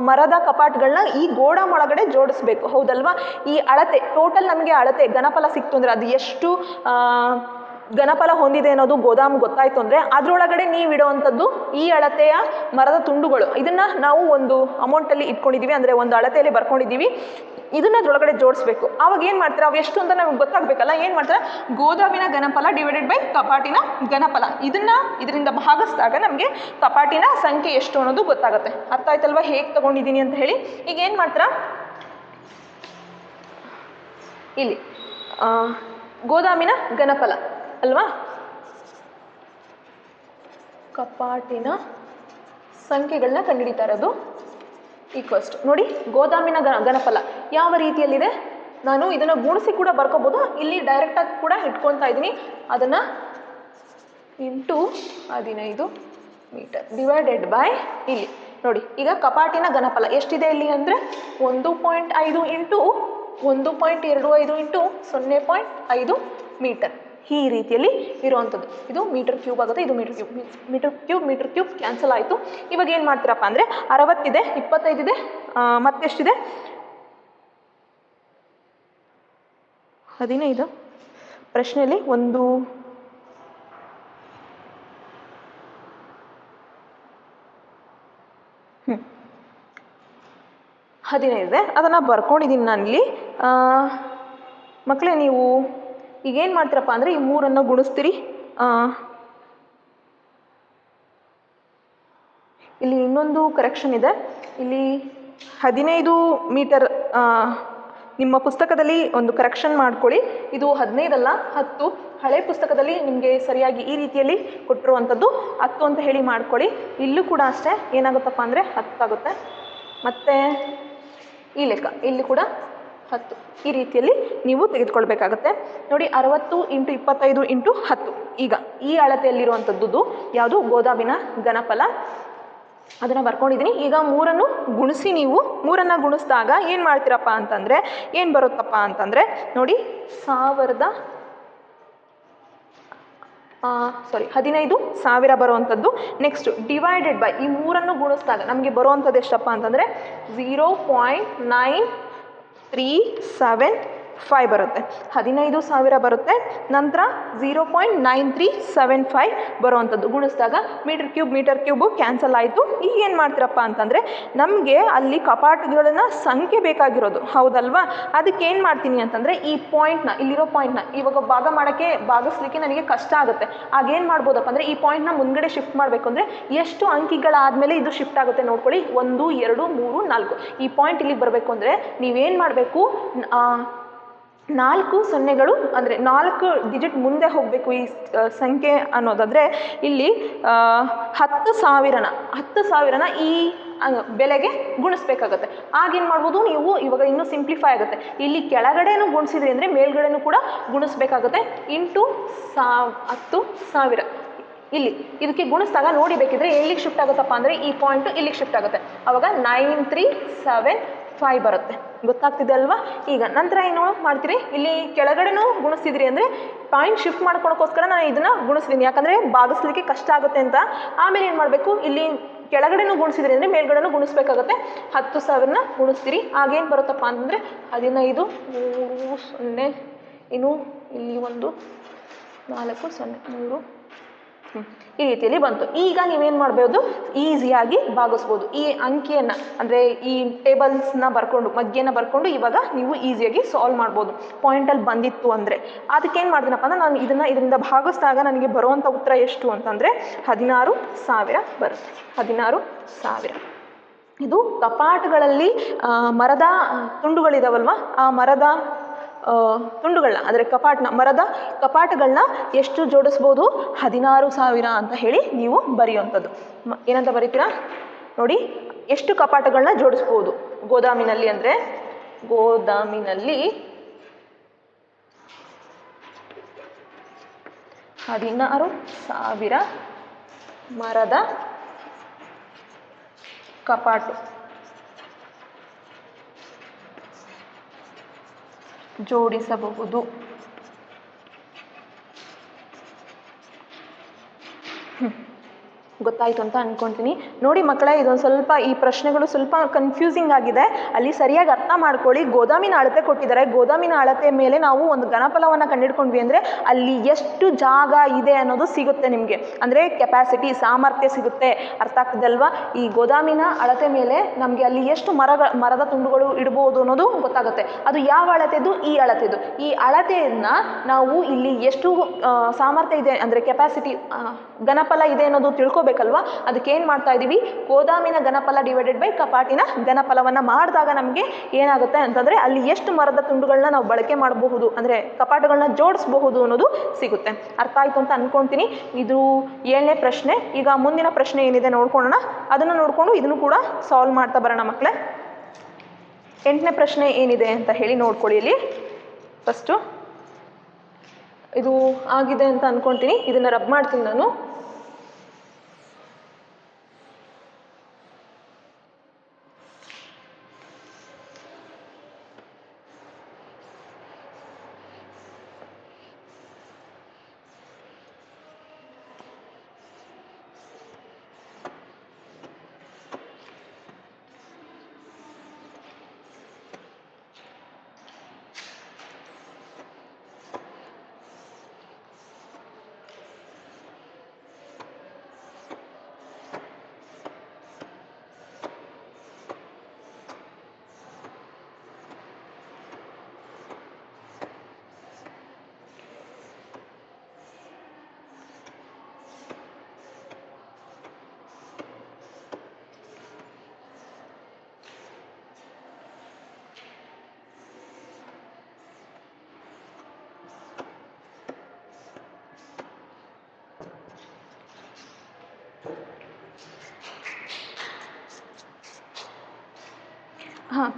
ಮರದ ಕಪಾಟುಗಳನ್ನ ಈ ಗೋಡಾಮ್ ಒಳಗಡೆ ಜೋಡಿಸ್ಬೇಕು, ಹೌದಲ್ವಾ? ಈ ಅಳತೆ ಟೋಟಲ್ ನಮಗೆ ಅಳತೆ ಘನಫಲ ಸಿಕ್ತು ಅಂದರೆ ಅದು ಎಷ್ಟು ಘನಫಲ ಹೊಂದಿದೆ ಅನ್ನೋದು ಗೋದಾಮ್ ಗೊತ್ತಾಯಿತು ಅಂದರೆ ಅದರೊಳಗಡೆ ನೀವಿಡುವಂಥದ್ದು ಈ ಅಳತೆಯ ಮರದ ತುಂಡುಗಳು. ಇದನ್ನು ನಾವು ಒಂದು ಅಮೌಂಟಲ್ಲಿ ಇಟ್ಕೊಂಡಿದ್ದೀವಿ, ಅಂದರೆ ಒಂದು ಅಳತೆಯಲ್ಲಿ ಬರ್ಕೊಂಡಿದ್ದೀವಿ. ಇದನ್ನು ಅದರೊಳಗಡೆ ಜೋಡಿಸ್ಬೇಕು. ಆವಾಗ ಏನು ಮಾಡ್ತಾರೆ? ಅವು ಎಷ್ಟು ಅಂತ ನಮಗೆ ಗೊತ್ತಾಗಬೇಕಲ್ಲ. ಏನು ಮಾಡ್ತಾರೆ? ಗೋದಾಮಿನ ಘನಫಲ ಡಿವೈಡೆಡ್ ಬೈ ಕಪಾಟಿನ ಘನಫಲ, ಇದರಿಂದ ಭಾಗಿಸಿದಾಗ ನಮಗೆ ಕಪಾಟಿನ ಸಂಖ್ಯೆ ಎಷ್ಟು ಅನ್ನೋದು ಗೊತ್ತಾಗುತ್ತೆ. ಅರ್ಥ ಆಯ್ತಲ್ವ ಹೇಗೆ ತೊಗೊಂಡಿದ್ದೀನಿ ಅಂತ ಹೇಳಿ? ಈಗ ಏನು ಮಾಡ್ತೀರಾ? ಇಲ್ಲಿ ಗೋದಾಮಿನ ಘನಫಲ ಅಲ್ವಾ? ಕಪಾಟಿನ ಸಂಖ್ಯೆಗಳನ್ನ ಕಂಡುಹಿಡಿತಾ ಇರೋದು ಈಕ್ವಸ್ಟ್. ನೋಡಿ, ಗೋದಾಮಿನ ಘನಫಲ ಯಾವ ರೀತಿಯಲ್ಲಿದೆ? ನಾನು ಇದನ್ನು ಗುಣಿಸಿ ಕೂಡ ಬರ್ಕೋಬೋದು, ಇಲ್ಲಿ ಡೈರೆಕ್ಟಾಗಿ ಕೂಡ ಇಟ್ಕೊಳ್ತಾ ಇದ್ದೀನಿ. ಅದನ್ನು ಇಂಟು 15 ಮೀಟರ್ ಡಿವೈಡೆಡ್ ಬೈ ಇಲ್ಲಿ ನೋಡಿ. ಈಗ ಕಪಾಟಿನ ಘನಫಲ ಎಷ್ಟಿದೆ ಇಲ್ಲಿ ಅಂದರೆ 1.5 ಇಂಟು 1.25 ಇಂಟು 0.5 ಮೀಟರ್. ಈ ರೀತಿಯಲ್ಲಿ ಇರುವಂಥದ್ದು. ಇದು ಮೀಟರ್ ಕ್ಯೂಬ್ ಆಗುತ್ತೆ, ಇದು ಮೀಟರ್ ಕ್ಯೂಬ್ ಕ್ಯಾನ್ಸಲ್ ಆಯಿತು. ಇವಾಗ ಏನು ಮಾಡ್ತೀರಪ್ಪ ಅಂದರೆ 60 ಇದೆ, 25 ಇದೆ, ಮತ್ತೆಷ್ಟಿದೆ? 15. ಪ್ರಶ್ನೆಯಲ್ಲಿ 15 ಇದೆ, ಅದನ್ನು ಬರ್ಕೊಂಡಿದ್ದೀನಿ ನಾನಿಲ್ಲಿ. ಮಕ್ಕಳೇ, ನೀವು ಈಗೇನು ಮಾಡ್ತೀರಪ್ಪ ಅಂದರೆ ಈ ಮೂರನ್ನು ಗುಣಿಸ್ತೀರಿ. ಇಲ್ಲಿ ಇನ್ನೊಂದು ಕರೆಕ್ಷನ್ ಇದೆ. ಇಲ್ಲಿ 15 ಮೀಟರ್ ನಿಮ್ಮ ಪುಸ್ತಕದಲ್ಲಿ ಒಂದು ಕರೆಕ್ಷನ್ ಮಾಡ್ಕೊಳ್ಳಿ. ಇದು 15 ಅಲ್ಲ, 10. ಹಳೆ ಪುಸ್ತಕದಲ್ಲಿ ನಿಮಗೆ ಸರಿಯಾಗಿ ಈ ರೀತಿಯಲ್ಲಿ ಕೊಟ್ಟಿರುವಂಥದ್ದು 10 ಅಂತ ಹೇಳಿ ಮಾಡ್ಕೊಳ್ಳಿ. ಇಲ್ಲೂ ಕೂಡ ಅಷ್ಟೇ ಏನಾಗುತ್ತಪ್ಪ ಅಂದರೆ 10 ಆಗುತ್ತೆ. ಮತ್ತು ಈ ಲೆಕ್ಕ ಇಲ್ಲಿ ಕೂಡ 10 ಈ ರೀತಿಯಲ್ಲಿ ನೀವು ತೆಗೆದುಕೊಳ್ಬೇಕಾಗತ್ತೆ. ನೋಡಿ, 60 ಇಂಟು 25 ಇಂಟು 10. ಈಗ ಈ ಅಳತೆಯಲ್ಲಿರುವಂಥದ್ದು ಯಾವುದು? ಗೋದಾಮಿನ ಘನಫಲ. ಅದನ್ನು ಬರ್ಕೊಂಡಿದ್ದೀನಿ. ಈಗ 3 ಗುಣಿಸಿ, ನೀವು 3 ಗುಣಿಸಿದಾಗ ಏನು ಮಾಡ್ತೀರಪ್ಪ ಅಂತಂದರೆ ಏನು ಬರುತ್ತಪ್ಪ ಅಂತಂದರೆ ನೋಡಿ 15,000 ಬರುವಂಥದ್ದು. ನೆಕ್ಸ್ಟ್ ಡಿವೈಡೆಡ್ ಬೈ ಈ 3 ಗುಣಿಸಿದಾಗ ನಮಗೆ ಬರುವಂಥದ್ದು ಎಷ್ಟಪ್ಪ ಅಂತಂದರೆ 0.9375 ಬರುತ್ತೆ. 15,000 ಬರುತ್ತೆ. ನಂತರ 0.9375 ಬರುವಂಥದ್ದು ಗುಣಿಸಿದಾಗ ಮೀಟರ್ ಕ್ಯೂಬು ಕ್ಯಾನ್ಸಲ್ ಆಯಿತು. ಈಗ ಏನು ಮಾಡ್ತೀರಪ್ಪ ಅಂತಂದರೆ ನಮಗೆ ಅಲ್ಲಿ ಕಪಾಟುಗಳನ್ನ ಸಂಖ್ಯೆ ಬೇಕಾಗಿರೋದು, ಹೌದಲ್ವಾ? ಅದಕ್ಕೆ ಏನು ಮಾಡ್ತೀನಿ ಅಂತಂದರೆ ಈ ಪಾಯಿಂಟ್ನ, ಇಲ್ಲಿರೋ ಪಾಯಿಂಟ್ನ ಇವಾಗ ಭಾಗಿಸ್ಲಿಕ್ಕೆ ನನಗೆ ಕಷ್ಟ ಆಗುತ್ತೆ. ಆಗೇನು ಮಾಡ್ಬೋದಪ್ಪ ಅಂದರೆ ಈ ಪಾಯಿಂಟ್ನ ಮುಂದ್ಗಡೆ ಶಿಫ್ಟ್ ಮಾಡಬೇಕು ಅಂದರೆ ಎಷ್ಟು ಅಂಕಿಗಳಾದಮೇಲೆ ಇದು ಶಿಫ್ಟ್ ಆಗುತ್ತೆ ನೋಡ್ಕೊಳ್ಳಿ. 1 2 3 4 ಈ ಪಾಯಿಂಟ್ ಇಲ್ಲಿಗೆ ಬರಬೇಕು ಅಂದರೆ ನೀವೇನು ಮಾಡಬೇಕು, 4 ಸೊನ್ನೆಗಳು ಅಂದರೆ 4 ಡಿಜಿಟ್ ಮುಂದೆ ಹೋಗಬೇಕು ಈ ಸಂಖ್ಯೆ ಅನ್ನೋದಾದರೆ ಇಲ್ಲಿ 10,000ನ ಈ ಬೆಲೆಗೆ ಗುಣಿಸ್ಬೇಕಾಗತ್ತೆ. ಆಗೇನು ಮಾಡ್ಬೋದು ನೀವು, ಇವಾಗ ಇನ್ನೂ ಸಿಂಪ್ಲಿಫೈ ಆಗುತ್ತೆ. ಇಲ್ಲಿ ಕೆಳಗಡೆನೂ ಗುಣಿಸಿದ್ರಿ ಅಂದರೆ ಮೇಲ್ಗಡೆನೂ ಕೂಡ ಗುಣಿಸ್ಬೇಕಾಗುತ್ತೆ. ಇಂಟು 10,000 ಇಲ್ಲಿ ಇದಕ್ಕೆ ಗುಣಿಸಿದಾಗ ನೋಡಿ ಬೇಕಿದ್ರೆ ಎಲ್ಲಿಗೆ ಶಿಫ್ಟ್ ಆಗುತ್ತಪ್ಪ ಅಂದರೆ ಈ ಪಾಯಿಂಟು ಇಲ್ಲಿಗೆ ಶಿಫ್ಟ್ ಆಗುತ್ತೆ. ಆವಾಗ 9375 ಬರುತ್ತೆ. ಗೊತ್ತಾಗ್ತಿದೆ ಅಲ್ವಾ? ಈಗ ನಂತರ ಏನು ಮಾಡ್ತೀರಿ, ಇಲ್ಲಿ ಕೆಳಗಡೆನೂ ಗುಣಿಸ್ತಿದ್ರಿ ಅಂದರೆ ಪಾಯಿಂಟ್ ಶಿಫ್ಟ್ ಮಾಡ್ಕೊಳಕ್ಕೋಸ್ಕರ ನಾನು ಇದನ್ನು ಗುಣಿಸ್ತೀನಿ, ಯಾಕಂದರೆ ಭಾಗಿಸ್ಲಿಕ್ಕೆ ಕಷ್ಟ ಆಗುತ್ತೆ ಅಂತ. ಆಮೇಲೆ ಏನು ಮಾಡಬೇಕು, ಇಲ್ಲಿ ಕೆಳಗಡೆನೂ ಗುಣಿಸಿದ್ರಿ ಅಂದರೆ ಮೇಲ್ಗಡೆನೂ ಗುಣಿಸ್ಬೇಕಾಗುತ್ತೆ. 10,000ನ ಗುಣಿಸ್ತೀರಿ. ಆಗೇನು ಬರುತ್ತಪ್ಪ ಅಂತಂದರೆ 15 3 0 ಇನ್ನು ಇಲ್ಲಿ 1 4 0 3 ಈ ರೀತಿಯಲ್ಲಿ ಬಂತು. ಈಗ ನೀವೇನು ಮಾಡ್ಬೋದು, ಈಸಿಯಾಗಿ ಭಾಗಿಸ್ಬೋದು. ಈ ಅಂಕಿಯನ್ನು ಅಂದರೆ ಈ ಟೇಬಲ್ಸ್ನ ಮಗ್ಗೆನ ಬರ್ಕೊಂಡು ಇವಾಗ ನೀವು ಈಸಿಯಾಗಿ ಸಾಲ್ವ್ ಮಾಡ್ಬೋದು. ಪಾಯಿಂಟಲ್ಲಿ ಬಂದಿತ್ತು ಅಂದರೆ ಅದಕ್ಕೇನು ಮಾಡ್ತೀನಪ್ಪ ಅಂದರೆ ನಾನು ಇದರಿಂದ ಭಾಗಿಸಿದಾಗ ನನಗೆ ಬರುವಂಥ ಉತ್ತರ ಎಷ್ಟು ಅಂತಂದರೆ 16,000 ಬರುತ್ತೆ. 16,000. ಇದು ಕಪಾಟುಗಳಲ್ಲಿ ಮರದ ತುಂಡುಗಳಿದಾವಲ್ವ, ಆ ಮರದ ತುಂಡುಗಳನ್ನ ಅಂದರೆ ಮರದ ಕಪಾಟುಗಳನ್ನ ಎಷ್ಟು ಜೋಡಿಸ್ಬೋದು, 16,000 ಅಂತ ಹೇಳಿ ನೀವು ಬರೆಯುವಂಥದ್ದು. ಏನಂತ ಬರೀತೀರಾ ನೋಡಿ, ಎಷ್ಟು ಕಪಾಟುಗಳನ್ನ ಜೋಡಿಸ್ಬೋದು ಗೋದಾಮಿನಲ್ಲಿ ಅಂದರೆ ಗೋದಾಮಿನಲ್ಲಿ 16,000 ಮರದ ಕಪಾಟು ಜೋಡಿಸಬಹುದು. ಗೊತ್ತಾಯಿತು ಅಂತ ಅಂದ್ಕೊಳ್ತೀನಿ. ನೋಡಿ ಮಕ್ಕಳೇ, ಇದೊಂದು ಸ್ವಲ್ಪ ಈ ಪ್ರಶ್ನೆಗಳು ಸ್ವಲ್ಪ ಕನ್ಫ್ಯೂಸಿಂಗ್ ಆಗಿದೆ. ಅಲ್ಲಿ ಸರಿಯಾಗಿ ಅರ್ಥ ಮಾಡ್ಕೊಳ್ಳಿ. ಗೋದಾಮಿನ ಅಳತೆ ಕೊಟ್ಟಿದ್ದಾರೆ. ಗೋದಾಮಿನ ಅಳತೆ ಮೇಲೆ ನಾವು ಒಂದು ಘನಫಲವನ್ನು ಕಂಡುಹಿಡ್ಕೊಂಡ್ವಿ ಅಂದರೆ ಅಲ್ಲಿ ಎಷ್ಟು ಜಾಗ ಇದೆ ಅನ್ನೋದು ಸಿಗುತ್ತೆ ನಿಮಗೆ. ಅಂದರೆ ಕೆಪಾಸಿಟಿ, ಸಾಮರ್ಥ್ಯ ಸಿಗುತ್ತೆ. ಅರ್ಥ ಆಗ್ತದಲ್ವಾ? ಈ ಗೋದಾಮಿನ ಅಳತೆ ಮೇಲೆ ನಮಗೆ ಅಲ್ಲಿ ಎಷ್ಟು ಮರದ ತುಂಡುಗಳು ಇಡ್ಬೋದು ಅನ್ನೋದು ಗೊತ್ತಾಗುತ್ತೆ. ಅದು ಯಾವ ಅಳತೆದು? ಈ ಅಳತೆದು. ಈ ಅಳತೆಯನ್ನು ನಾವು ಇಲ್ಲಿ ಎಷ್ಟು ಸಾಮರ್ಥ್ಯ ಇದೆ ಅಂದರೆ ಕೆಪಾಸಿಟಿ, ಘನಫಲ ಇದೆ ಅನ್ನೋದು ತಿಳ್ಕೊಬೇಕಲ್ವಾ? ಅದಕ್ಕೆ ಏನು ಮಾಡ್ತಾ ಇದ್ದೀವಿ, ಗೋದಾಮಿನ ಘನಫಲ ಡಿವೈಡೆಡ್ ಬೈ ಕಪಾಟಿನ ಘನಫಲವನ್ನು ಮಾಡಿದಾಗ ನಮಗೆ ಏನಾಗುತ್ತೆ ಅಂತಂದರೆ ಅಲ್ಲಿ ಎಷ್ಟು ಮರದ ತುಂಡುಗಳನ್ನ ನಾವು ಬಳಕೆ ಮಾಡಬಹುದು ಅಂದರೆ ಕಪಾಟುಗಳನ್ನ ಜೋಡಿಸಬಹುದು ಅನ್ನೋದು ಸಿಗುತ್ತೆ. ಅರ್ಥ ಆಯಿತು ಅಂತ ಅಂದ್ಕೊಳ್ತೀನಿ. ಇದು 7ನೇ ಪ್ರಶ್ನೆ. ಈಗ ಮುಂದಿನ ಪ್ರಶ್ನೆ ಏನಿದೆ ನೋಡ್ಕೊಳ್ಳೋಣ. ಅದನ್ನು ನೋಡಿಕೊಂಡು ಇದನ್ನು ಕೂಡ ಸಾಲ್ವ್ ಮಾಡ್ತಾ ಬರೋಣ ಮಕ್ಕಳೇ. 8ನೇ ಪ್ರಶ್ನೆ ಏನಿದೆ ಅಂತ ಹೇಳಿ ನೋಡ್ಕೊಳ್ಳಿ. ಇಲ್ಲಿ ಫಸ್ಟು ಇದು ಆಗಿದೆ ಅಂತ ಅಂದ್ಕೊಳ್ತೀನಿ. ಇದನ್ನು ರಬ್ ಮಾಡ್ತೀನಿ ನಾನು.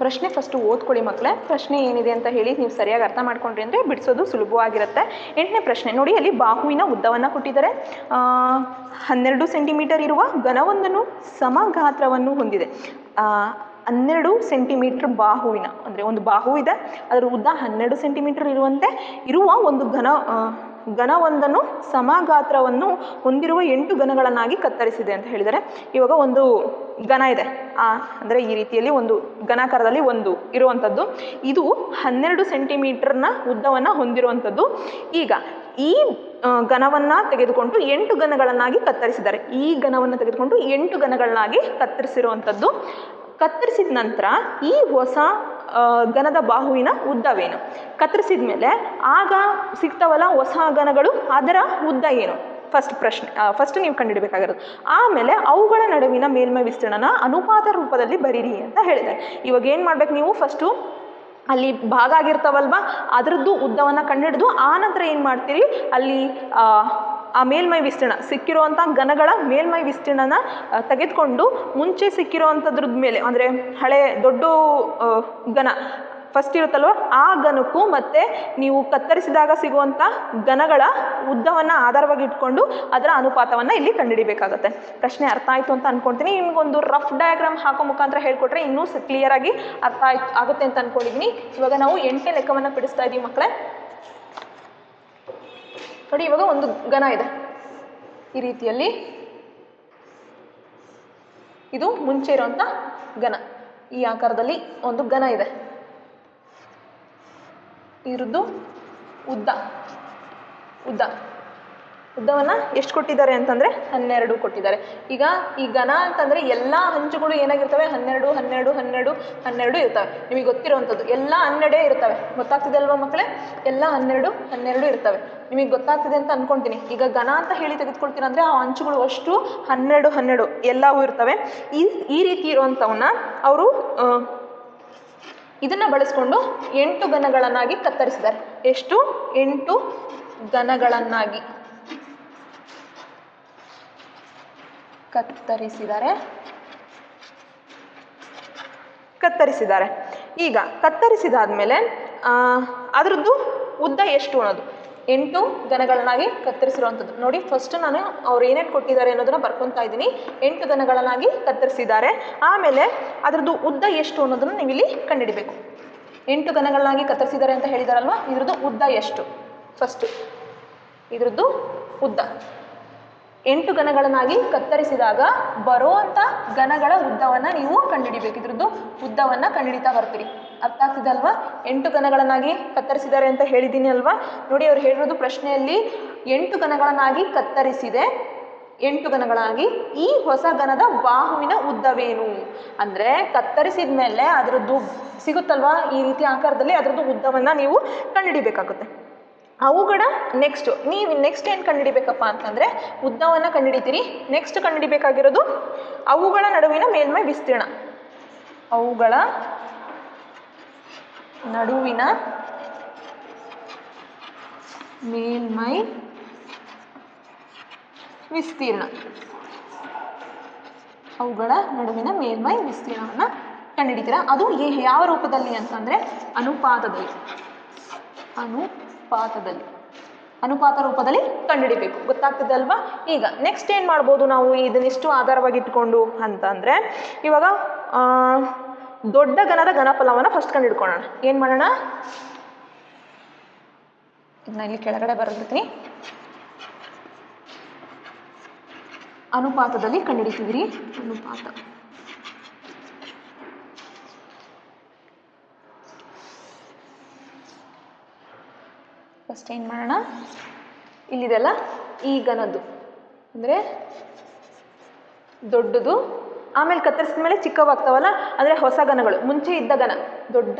ಪ್ರಶ್ನೆ ಫಸ್ಟು ಓದ್ಕೊಳ್ಳಿ ಮಕ್ಕಳೇ. ಪ್ರಶ್ನೆ ಏನಿದೆ ಅಂತ ಹೇಳಿ ನೀವು ಸರಿಯಾಗಿ ಅರ್ಥ ಮಾಡ್ಕೊಂಡ್ರಿ ಅಂದರೆ ಬಿಡಿಸೋದು ಸುಲಭವಾಗಿರುತ್ತೆ. 8ನೇ ಪ್ರಶ್ನೆ ನೋಡಿ, ಅಲ್ಲಿ ಬಾಹುವಿನ ಉದ್ದವನ್ನು ಕೊಟ್ಟಿದ್ದಾರೆ. 12 ಸೆಂಟಿಮೀಟರ್ ಇರುವ ಘನವೊಂದನ್ನು ಸಮಗಾತ್ರವನ್ನು ಹೊಂದಿದೆ. 12 ಸೆಂಟಿಮೀಟರ್ ಬಾಹುವಿನ, ಅಂದರೆ ಒಂದು ಬಾಹು ಇದೆ, ಅದರ ಉದ್ದ 12 ಸೆಂಟಿಮೀಟರ್ ಇರುವ ಒಂದು ಘನವೊಂದನ್ನು ಸಮಗಾತ್ರವನ್ನು ಹೊಂದಿರುವ 8 ಘನಗಳನ್ನಾಗಿ ಕತ್ತರಿಸಿದೆ ಅಂತ ಹೇಳಿದ್ದಾರೆ. ಇವಾಗ ಒಂದು ಘನ ಇದೆ, ಅಂದರೆ ಈ ರೀತಿಯಲ್ಲಿ ಒಂದು ಘನಾಕಾರದಲ್ಲಿ ಒಂದು ಇರುವಂಥದ್ದು, ಇದು 12 ಸೆಂಟಿಮೀಟರ್ನ ಉದ್ದವನ್ನು ಹೊಂದಿರುವಂಥದ್ದು. ಈಗ ಈ ಘನವನ್ನು ತೆಗೆದುಕೊಂಡು 8 ಘನಗಳನ್ನಾಗಿ ಕತ್ತರಿಸಿದ್ದಾರೆ. ಈ ಘನವನ್ನು ತೆಗೆದುಕೊಂಡು 8 ಘನಗಳನ್ನಾಗಿ ಕತ್ತರಿಸಿರುವಂಥದ್ದು. ಕತ್ತರಿಸಿದ ನಂತರ ಈ ಹೊಸ ಘನದ ಬಾಹುವಿನ ಉದ್ದವೇನು? ಕತ್ತರಿಸಿದ ಮೇಲೆ ಆಗ ಸಿಗ್ತಾವಲ್ಲ ಹೊಸ ಘನಗಳು, ಅದರ ಉದ್ದ ಏನು? ಫಸ್ಟ್ ನೀವು ಕಂಡುಹಿಡಬೇಕಾಗಿರೋದು. ಆಮೇಲೆ ಅವುಗಳ ನಡುವಿನ ಮೇಲ್ಮೈ ವಿಸ್ತೀರ್ಣನ ಅನುಪಾತ ರೂಪದಲ್ಲಿ ಬರೀರಿ ಅಂತ ಹೇಳಿದ್ದಾರೆ. ಇವಾಗ ಏನು ಮಾಡ್ಬೇಕು ನೀವು? ಫಸ್ಟು ಅಲ್ಲಿ ಭಾಗ ಆಗಿರ್ತಾವಲ್ವ, ಅದರದ್ದು ಉದ್ದವನ್ನು ಕಂಡುಹಿಡಿದು ಆನಂತರ ಏನು ಮಾಡ್ತೀರಿ, ಅಲ್ಲಿ ಆ ಮೇಲ್ಮೈ ವಿಸ್ತೀರ್ಣ ಸಿಕ್ಕಿರುವಂಥ ಘನಗಳ ಮೇಲ್ಮೈ ವಿಸ್ತೀರ್ಣನ ತೆಗೆದುಕೊಂಡು ಮುಂಚೆ ಸಿಕ್ಕಿರುವಂಥದ್ರದ್ದು ಮೇಲೆ, ಅಂದರೆ ಹಳೆ ದೊಡ್ಡ ಘನ ಫಸ್ಟ್ ಇರುತ್ತಲ್ವ, ಆ ಘನಕ್ಕೂ ಮತ್ತು ನೀವು ಕತ್ತರಿಸಿದಾಗ ಸಿಗುವಂಥ ಘನಗಳ ಉದ್ದವನ್ನು ಆಧಾರವಾಗಿ ಇಟ್ಕೊಂಡು ಅದರ ಅನುಪಾತವನ್ನು ಇಲ್ಲಿ ಕಂಡುಹಿಡಿಬೇಕಾಗತ್ತೆ. ಪ್ರಶ್ನೆ ಅರ್ಥ ಆಯಿತು ಅಂತ ಅಂದ್ಕೊಳ್ತೀನಿ. ನಿಮಗೊಂದು ರಫ್ ಡಯಾಗ್ರಾಮ್ ಹಾಕೋ ಮುಖಾಂತರ ಹೇಳ್ಕೊಟ್ರೆ ಇನ್ನೂ ಕ್ಲಿಯರಾಗಿ ಅರ್ಥ ಆಗುತ್ತೆ ಅಂತ ಅಂದ್ಕೊಂಡಿದ್ದೀನಿ. ಇವಾಗ ನಾವು 8ನೇ ಲೆಕ್ಕವನ್ನು ಬಿಡಿಸ್ತಾ ಇದ್ದೀವಿ ಮಕ್ಕಳೇ. ನೋಡಿ, ಇವಾಗ ಒಂದು ಘನ ಇದೆ ಈ ರೀತಿಯಲ್ಲಿ, ಇದು ಮುಂಚೆ ಇರುವಂಥ ಘನ, ಈ ಆಕಾರದಲ್ಲಿ ಒಂದು ಘನ ಇದೆ. ಇದ್ರದ್ದು ಉದ್ದವನ್ನು ಎಷ್ಟು ಕೊಟ್ಟಿದ್ದಾರೆ ಅಂತಂದರೆ 12 ಕೊಟ್ಟಿದ್ದಾರೆ. ಈಗ ಈ ಘನ ಅಂತಂದರೆ ಎಲ್ಲ ಅಂಚುಗಳು ಏನಾಗಿರ್ತವೆ? 12 12 12 12 ಇರ್ತವೆ. ನಿಮಗೆ ಗೊತ್ತಿರುವಂಥದ್ದು ಎಲ್ಲ 12 ಇರ್ತವೆ. ಗೊತ್ತಾಗ್ತಿದೆ ಅಲ್ವಾ ಮಕ್ಕಳೇ? ಎಲ್ಲ 12 12 ಇರ್ತವೆ. ನಿಮಗೆ ಗೊತ್ತಾಗ್ತಿದೆ ಅಂತ ಅಂದ್ಕೊಳ್ತೀನಿ. ಈಗ ಘನ ಅಂತ ಹೇಳಿ ತೆಗೆದುಕೊಳ್ತೀರ ಅಂದರೆ ಆ ಅಂಚುಗಳು ಅಷ್ಟು 12 12 ಎಲ್ಲವೂ ಇರ್ತವೆ. ಈ ರೀತಿ ಇರುವಂಥವನ್ನ ಅವರು ಇದನ್ನು ಬಳಸ್ಕೊಂಡು 8 ಘನಗಳನ್ನಾಗಿ ಕತ್ತರಿಸಿದ್ದಾರೆ. ಎಷ್ಟು? 8 ಘನಗಳನ್ನಾಗಿ ಕತ್ತರಿಸಿದ್ದಾರೆ. ಈಗ ಕತ್ತರಿಸಿದಾದ್ಮೇಲೆ ಅದರದ್ದು ಉದ್ದ ಎಷ್ಟು ಅನ್ನೋದು 8 ಘನಗಳನ್ನಾಗಿ ಕತ್ತರಿಸಿರುವಂಥದ್ದು. ನೋಡಿ, ಫಸ್ಟ್ ನಾನು ಅವ್ರು ಏನೇನು ಕೊಟ್ಟಿದ್ದಾರೆ ಅನ್ನೋದನ್ನು ಬರ್ಕೊತಾ ಇದ್ದೀನಿ. 8 ಘನಗಳನ್ನಾಗಿ ಕತ್ತರಿಸಿದ್ದಾರೆ. ಆಮೇಲೆ ಅದರದ್ದು ಉದ್ದ ಎಷ್ಟು ಅನ್ನೋದನ್ನು ನೀವು ಇಲ್ಲಿ ಕಂಡುಹಿಡಬೇಕು. 8 ಘನಗಳನ್ನಾಗಿ ಕತ್ತರಿಸಿದ್ದಾರೆ ಅಂತ ಹೇಳಿದಾರಲ್ವ, ಇದ್ರದ್ದು ಉದ್ದ ಎಷ್ಟು? ಫಸ್ಟು ಇದ್ರದ್ದು ಉದ್ದ 8 ಘನಗಳನ್ನಾಗಿ ಕತ್ತರಿಸಿದಾಗ ಬರುವಂಥ ಘನಗಳ ಉದ್ದವನ್ನು ನೀವು ಕಂಡುಹಿಡಿಬೇಕು. ಇದ್ರದ್ದು ಉದ್ದವನ್ನು ಕಂಡುಹಿಡಿತಾ ಬರ್ತೀರಿ. ಅರ್ಥ ಆಗ್ತಿದೆ ಅಲ್ವಾ? 8 ಘನಗಳನ್ನಾಗಿ ಕತ್ತರಿಸಿದ್ದಾರೆ ಅಂತ ಹೇಳಿದ್ದೀನಿ ಅಲ್ವಾ? ನೋಡಿ, ಅವ್ರು ಹೇಳಿರೋದು ಪ್ರಶ್ನೆಯಲ್ಲಿ 8 ಘನಗಳನ್ನಾಗಿ ಕತ್ತರಿಸಿದೆ. 8 ಘನಗಳಾಗಿ ಈ ಹೊಸ ಘನದ ಬಾಹುವಿನ ಉದ್ದವೇನು? ಅಂದರೆ ಕತ್ತರಿಸಿದ ಮೇಲೆ ಅದರದ್ದು ಸಿಗುತ್ತಲ್ವಾ ಈ ರೀತಿ ಆಕಾರದಲ್ಲಿ, ಅದರದ್ದು ಉದ್ದವನ್ನು ನೀವು ಕಂಡುಹಿಡಿಬೇಕಾಗುತ್ತೆ. ಅವುಗಳ ನೀವು ನೆಕ್ಸ್ಟ್ ಏನು ಕಂಡುಹಿಡಿಬೇಕಪ್ಪ ಅಂತಂದರೆ ಉದ್ದವನ್ನು ಕಂಡುಹಿಡಿತೀರಿ. ನೆಕ್ಸ್ಟ್ ಕಂಡುಹಿಡಿಬೇಕಾಗಿರೋದು ಅವುಗಳ ನಡುವಿನ ಮೇಲ್ಮೈ ವಿಸ್ತೀರ್ಣ. ಅವುಗಳ ನಡುವಿನ ಮೇಲ್ಮೈ ವಿಸ್ತೀರ್ಣ. ಅವುಗಳ ನಡುವಿನ ಮೇಲ್ಮೈ ವಿಸ್ತೀರ್ಣವನ್ನು ಕಂಡುಹಿಡಿತೀರಾ. ಅದು ಯಾವ ರೂಪದಲ್ಲಿ ಅಂತಂದರೆ ಅನುಪಾತ ರೂಪದಲ್ಲಿ ಕಂಡುಹಿಡಿಬೇಕು. ಗೊತ್ತಾಗ್ತದೆ ಅಲ್ವಾ? ಈಗ ನೆಕ್ಸ್ಟ್ ಏನು ಮಾಡ್ಬೋದು ನಾವು ಇದನ್ನಿಷ್ಟು ಆಧಾರವಾಗಿ ಇಟ್ಕೊಂಡು ಅಂತಂದರೆ, ಇವಾಗ ದೊಡ್ಡ ಘನದ ಘನಫಲವನ್ನು ಫಸ್ಟ್ ಕಂಡುಹಿಡ್ಕೊಳ್ಳೋಣ. ಏನು ಮಾಡೋಣ? ಇದನ್ನ ಇಲ್ಲಿ ಕೆಳಗಡೆ ಬರೆದಿರ್ತೀನಿ. ಅನುಪಾತದಲ್ಲಿ ಕಂಡುಹಿಡಿತೀವಿ. ಅನುಪಾತ ಫಸ್ಟ್ ಏನು ಮಾಡೋಣ? ಇಲ್ಲಿದೆಲ್ಲ ಈ ಘನದ್ದು ಅಂದರೆ ದೊಡ್ಡದು, ಆಮೇಲೆ ಕತ್ತರಿಸಿದ ಮೇಲೆ ಚಿಕ್ಕವಾಗ್ತಾವಲ್ಲ, ಅಂದರೆ ಹೊಸ ಘನಗಳು. ಮುಂಚೆ ಇದ್ದ ಘನ ದೊಡ್ಡ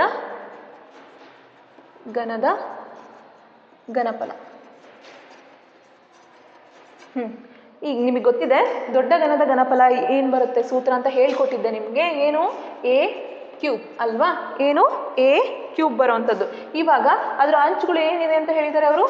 ಘನದ ಘನಫಲ. ಈಗ ನಿಮಗೆ ಗೊತ್ತಿದೆ ದೊಡ್ಡ ಘನದ ಘನಫಲ ಏನು ಬರುತ್ತೆ ಸೂತ್ರ ಅಂತ ಹೇಳ್ಕೊಟ್ಟಿದ್ದೆ ನಿಮಗೆ. ಏನು? ಎ ಕ್ಯೂಬ್ ಅಲ್ವಾ? ಏನು? ಎ ಕ್ಯೂಬ್ ಬರೋವಂಥದ್ದು. ಇವಾಗ ಅದರ ಅಂಚುಗಳು ಏನಿದೆ ಅಂತ ಹೇಳಿದ್ದಾರೆ ಅವರು?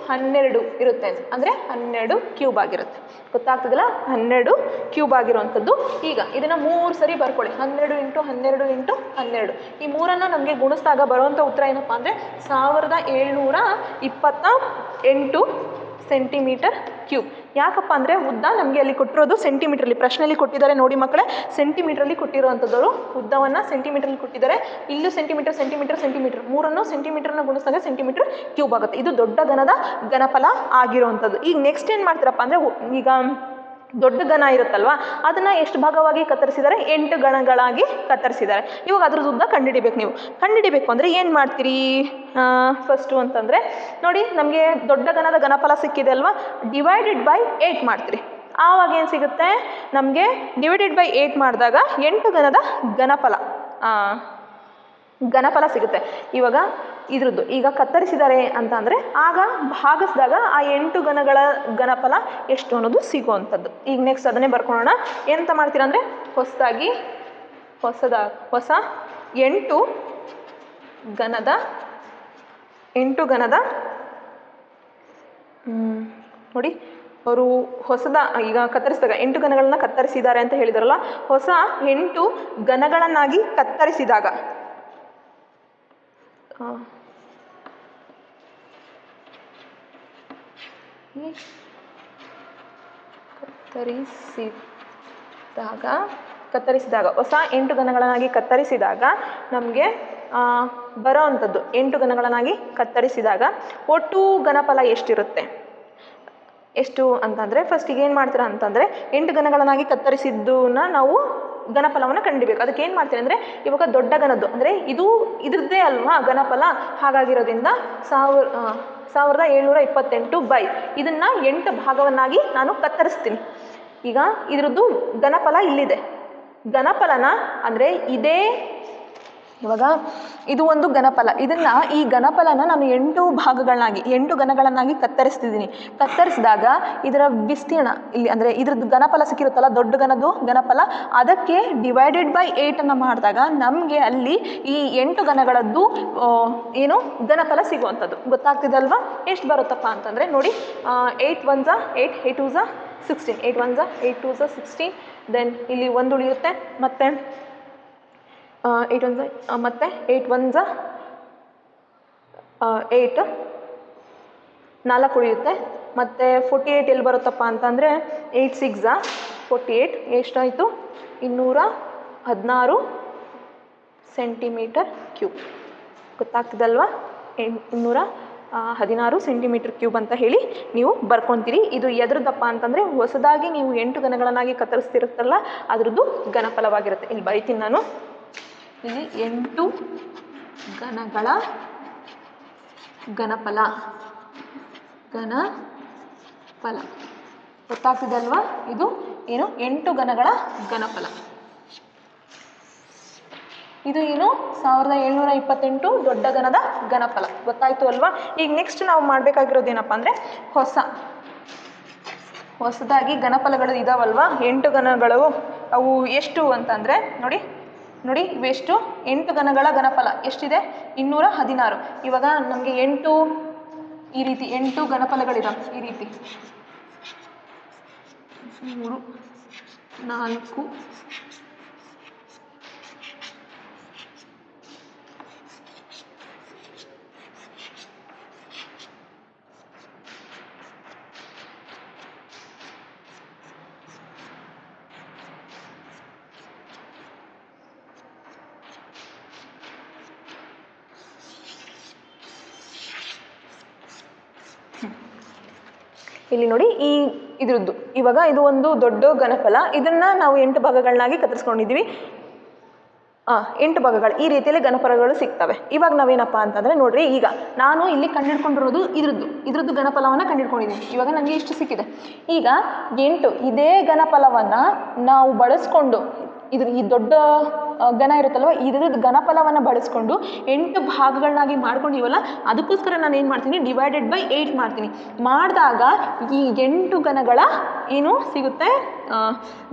12 ಇರುತ್ತೆ, ಅಂದರೆ 12 ಕ್ಯೂಬ್ ಆಗಿರುತ್ತೆ. ಗೊತ್ತಾಗ್ತದಲ್ಲ? 12 ಕ್ಯೂಬ್ ಆಗಿರುವಂಥದ್ದು. ಈಗ ಇದನ್ನು 3 ಸರಿ ಬರ್ಕೊಳ್ಳಿ. 12 × 12 × 12. ಈ 3ಅನ್ನು ನಮಗೆ ಗುಣಿಸಿದಾಗ ಬರುವಂಥ ಉತ್ತರ ಏನಪ್ಪ ಅಂದರೆ 1728 ಸೆಂಟಿಮೀಟರ್ ಕ್ಯೂಬ್. ಯಾಕಪ್ಪ ಅಂದರೆ ಉದ್ದ ನಮಗೆ ಅಲ್ಲಿ ಕೊಟ್ಟಿರೋದು ಸೆಂಟಿಮೀಟ್ರಲ್ಲಿ, ಪ್ರಶ್ನೆಯಲ್ಲಿ ಕೊಟ್ಟಿದ್ದಾರೆ ನೋಡಿ ಮಕ್ಕಳೇ, ಸೆಂಟಿಮೀಟ್ರಲ್ಲಿ ಕೊಟ್ಟಿರೋವಂಥದ್ದು ಉದ್ದವನ್ನು ಸೆಂಟಿಮೀಟ್ರಲ್ಲಿ ಕೊಟ್ಟಿದ್ದಾರೆ. ಇಲ್ಲೂ ಸೆಂಟಿಮೀಟರ್ ಸೆಂಟಿಮೀಟರ್ ಸೆಂಟಿಮೀಟರ್ ಮೂರನ್ನು ಸೆಂಟಿಮೀಟರ್ನ ಗುಣಿಸಿದಾಗ ಸೆಂಟಿಮೀಟರ್ ಕ್ಯೂಬ್ ಆಗುತ್ತೆ. ಇದು ದೊಡ್ಡ ಘನದ ಘನಫಲ ಆಗಿರುವಂಥದ್ದು. ಈಗ ನೆಕ್ಸ್ಟ್ ಏನು ಮಾಡ್ತೀರಪ್ಪ ಅಂದರೆ, ಈಗ ದೊಡ್ಡ ಘನ ಇರುತ್ತಲ್ವ ಅದನ್ನು ಎಷ್ಟು ಭಾಗವಾಗಿ ಕತ್ತರಿಸಿದ್ದಾರೆ, 8 ಗಣಗಳಾಗಿ ಕತ್ತರಿಸಿದ್ದಾರೆ. ಇವಾಗ ಅದ್ರದ್ದು ಉದ್ದ ಕಂಡುಹಿಡಿಬೇಕು. ನೀವು ಕಂಡುಹಿಡಿಬೇಕು ಅಂದರೆ ಏನು ಮಾಡ್ತೀರಿ ಫಸ್ಟು ಅಂತಂದರೆ ನೋಡಿ, ನಮಗೆ ದೊಡ್ಡ ಘನದ ಘನಫಲ ಸಿಕ್ಕಿದೆ ಅಲ್ವಾ, ಡಿವೈಡೆಡ್ ಬೈ 8 ಮಾಡ್ತೀರಿ. ಆವಾಗ ಏನು ಸಿಗುತ್ತೆ ನಮಗೆ, ಡಿವೈಡೆಡ್ ಬೈ 8 ಮಾಡಿದಾಗ 8 ಘನದ ಘನಫಲ ಸಿಗುತ್ತೆ. ಇವಾಗ ಇದ್ರದ್ದು ಈಗ ಕತ್ತರಿಸಿದ್ದಾರೆ ಅಂತ ಅಂದರೆ ಆಗ ಭಾಗಿಸಿದಾಗ ಆ 8 ಘನಗಳ ಘನಫಲ ಎಷ್ಟು ಅನ್ನೋದು ಸಿಗುವಂಥದ್ದು. ಈಗ ನೆಕ್ಸ್ಟ್ ಅದನ್ನೇ ಬರ್ಕೊಳ್ಳೋಣ. ಎಂತ ಮಾಡ್ತೀರಾ ಅಂದರೆ, ಹೊಸ 8 ಘನದ ನೋಡಿ, ಅವರು ಈಗ ಕತ್ತರಿಸಿದಾಗ 8 ಘನಗಳನ್ನ ಕತ್ತರಿಸಿದ್ದಾರೆ ಅಂತ ಹೇಳಿದಾರಲ್ಲ, ಹೊಸ 8 ಘನಗಳನ್ನಾಗಿ ಕತ್ತರಿಸಿದಾಗ ಕತ್ತರಿಸಿದಾಗ ಹೊಸ 8 ಘನಗಳನ್ನಾಗಿ ಕತ್ತರಿಸಿದಾಗ ನಮಗೆ ಬರೋ ಅಂಥದ್ದು 8 ಘನಗಳನ್ನಾಗಿ ಕತ್ತರಿಸಿದಾಗ ಒಟ್ಟು ಘನಫಲ ಎಷ್ಟಿರುತ್ತೆ, ಎಷ್ಟು ಅಂತಂದರೆ ಫಸ್ಟಿಗೆ ಏನು ಮಾಡ್ತೀರಾ ಅಂತಂದರೆ 8 ಘನಗಳನ್ನಾಗಿ ಕತ್ತರಿಸಿದ್ದನ್ನ ನಾವು ಘನಫಲವನ್ನು ಕಂಡಿಬೇಕು. ಅದಕ್ಕೆ ಏನು ಮಾಡ್ತೀನಿ ಅಂದರೆ, ಇವಾಗ ದೊಡ್ಡ ಘನದ್ದು ಅಂದರೆ ಇದ್ರದ್ದೇ ಅಲ್ವಾ ಘನಫಲ, ಹಾಗಾಗಿರೋದ್ರಿಂದ 1728 ಬೈ ಇದನ್ನು 8 ಭಾಗವನ್ನಾಗಿ ನಾನು ಕತ್ತರಿಸ್ತೀನಿ. ಈಗ ಇದ್ರದ್ದು ಘನಫಲ ಇಲ್ಲಿದೆ. ಘನಫಲನ ಅಂದರೆ ಇವಾಗ ಇದು ಒಂದು ಘನಫಲ, ಈ ಘನಫಲನ ನಾನು 8 ಘನಗಳನ್ನಾಗಿ ಕತ್ತರಿಸ್ತಿದ್ದೀನಿ. ಕತ್ತರಿಸಿದಾಗ ಇದರ ವಿಸ್ತೀರ್ಣ ಇಲ್ಲಿ ಅಂದರೆ ಇದ್ರದ್ದು ಘನಫಲ ಸಿಕ್ಕಿರುತ್ತಲ್ಲ, ದೊಡ್ಡ ಘನಫಲ, ಅದಕ್ಕೆ ಡಿವೈಡೆಡ್ ಬೈ 8 ಮಾಡಿದಾಗ ನಮಗೆ ಅಲ್ಲಿ ಈ 8 ಘನಗಳದ್ದು ಘನಫಲ ಸಿಗುವಂಥದ್ದು. ಗೊತ್ತಾಗ್ತಿದೆ ಅಲ್ವಾ? ಎಷ್ಟು ಬರುತ್ತಪ್ಪ ಅಂತಂದರೆ ನೋಡಿ, 8 1 8, 8 2 16, 8 1 8 2 16, ದೆನ್ ಇಲ್ಲಿ 1 ಉಳಿಯುತ್ತೆ, ಮತ್ತು 8 1 ಮತ್ತು 8 1 8 4 ಉಳಿಯುತ್ತೆ, ಮತ್ತು 48 ಎಲ್ಲಿ ಬರುತ್ತಪ್ಪ ಅಂತಂದರೆ 8 6 48 ಎಷ್ಟಾಯಿತು, 216 ಸೆಂಟಿಮೀಟರ್ ಕ್ಯೂಬ್. ಗೊತ್ತಾಗ್ತಿದಲ್ವಾ? 216 ಸೆಂಟಿಮೀಟರ್ ಕ್ಯೂಬ್ ಅಂತ ಹೇಳಿ ನೀವು ಬರ್ಕೊತೀರಿ. ಇದು ಎದ್ರದ್ದಪ್ಪ ಅಂತಂದರೆ ಹೊಸದಾಗಿ ನೀವು 8 ಘನಗಳನ್ನಾಗಿ ಕತ್ತರಿಸ್ತಿರುತ್ತಲ್ಲ ಅದರದ್ದು ಘನಫಲವಾಗಿರುತ್ತೆ. ಇಲ್ಲಿ ಬರಿತೀನಿ ನಾನು, ಇಲ್ಲಿ 8 ಘನಗಳ ಘನಫಲ ಗೊತ್ತಾಗ್ತಿದೆ ಅಲ್ವಾ? ಇದು 8 ಘನಗಳ ಘನಫಲ. ಇದು 1728 ದೊಡ್ಡ ಘನದ ಘನಫಲ. ಗೊತ್ತಾಯ್ತು ಅಲ್ವಾ? ಈಗ ನೆಕ್ಸ್ಟ್ ನಾವು ಮಾಡಬೇಕಾಗಿರೋದೇನಪ್ಪ ಅಂದರೆ, ಹೊಸದಾಗಿ ಘನಫಲಗಳು ಇದಾವಲ್ವಾ 8 ಘನಗಳು, ಅವು ಎಷ್ಟು ಅಂತಂದರೆ ನೋಡಿ ಇವೆಷ್ಟು, 8 ಘನಗಳ ಘನಫಲ ಎಷ್ಟಿದೆ, 216. ಇವಾಗ ನಮಗೆ 8 ಈ ರೀತಿ 8 ಘನಫಲಗಳಿದಾವೆ. ಈ ರೀತಿ 3 4 ಇಲ್ಲಿ ನೋಡಿ, ಇದ್ರದ್ದು ಇವಾಗ ಇದು ಒಂದು ದೊಡ್ಡ ಘನಫಲ, ಇದನ್ನು ನಾವು 8 ಭಾಗಗಳನ್ನಾಗಿ ಕತ್ತರಿಸ್ಕೊಂಡಿದ್ದೀವಿ. 8 ಭಾಗಗಳು ಈ ರೀತಿಯಲ್ಲಿ ಘನಫಲಗಳು ಸಿಗ್ತವೆ. ಇವಾಗ ನಾವೇನಪ್ಪ ಅಂತಂದರೆ ನೋಡ್ರಿ, ಈಗ ನಾನು ಇಲ್ಲಿ ಕಂಡುಹಿಡ್ಕೊಂಡಿರೋದು ಇದ್ರದ್ದು ಘನಫಲವನ್ನು ಕಂಡುಹಿಡ್ಕೊಂಡಿದ್ದೀನಿ. ಇವಾಗ ನನಗೆ ಇಷ್ಟು ಸಿಕ್ಕಿದೆ. ಈಗ 8 ಇದೇ ಘನಫಲವನ್ನು ನಾವು ಬಳಸ್ಕೊಂಡು ಈ ದೊಡ್ಡ ಘನ ಇರುತ್ತಲ್ವ, ಇದ್ರದ್ದು ಘನಫಲವನ್ನು ಬಳಸ್ಕೊಂಡು 8 ಭಾಗಗಳನ್ನಾಗಿ ಮಾಡ್ಕೊಂಡಿವಲ್ಲ, ಅದಕ್ಕೋಸ್ಕರ ನಾನು ಏನು ಮಾಡ್ತೀನಿ, ಡಿವೈಡೆಡ್ ಬೈ 8 ಮಾಡ್ತೀನಿ. ಮಾಡಿದಾಗ ಈ 8 ಘನಗಳ ಸಿಗುತ್ತೆ,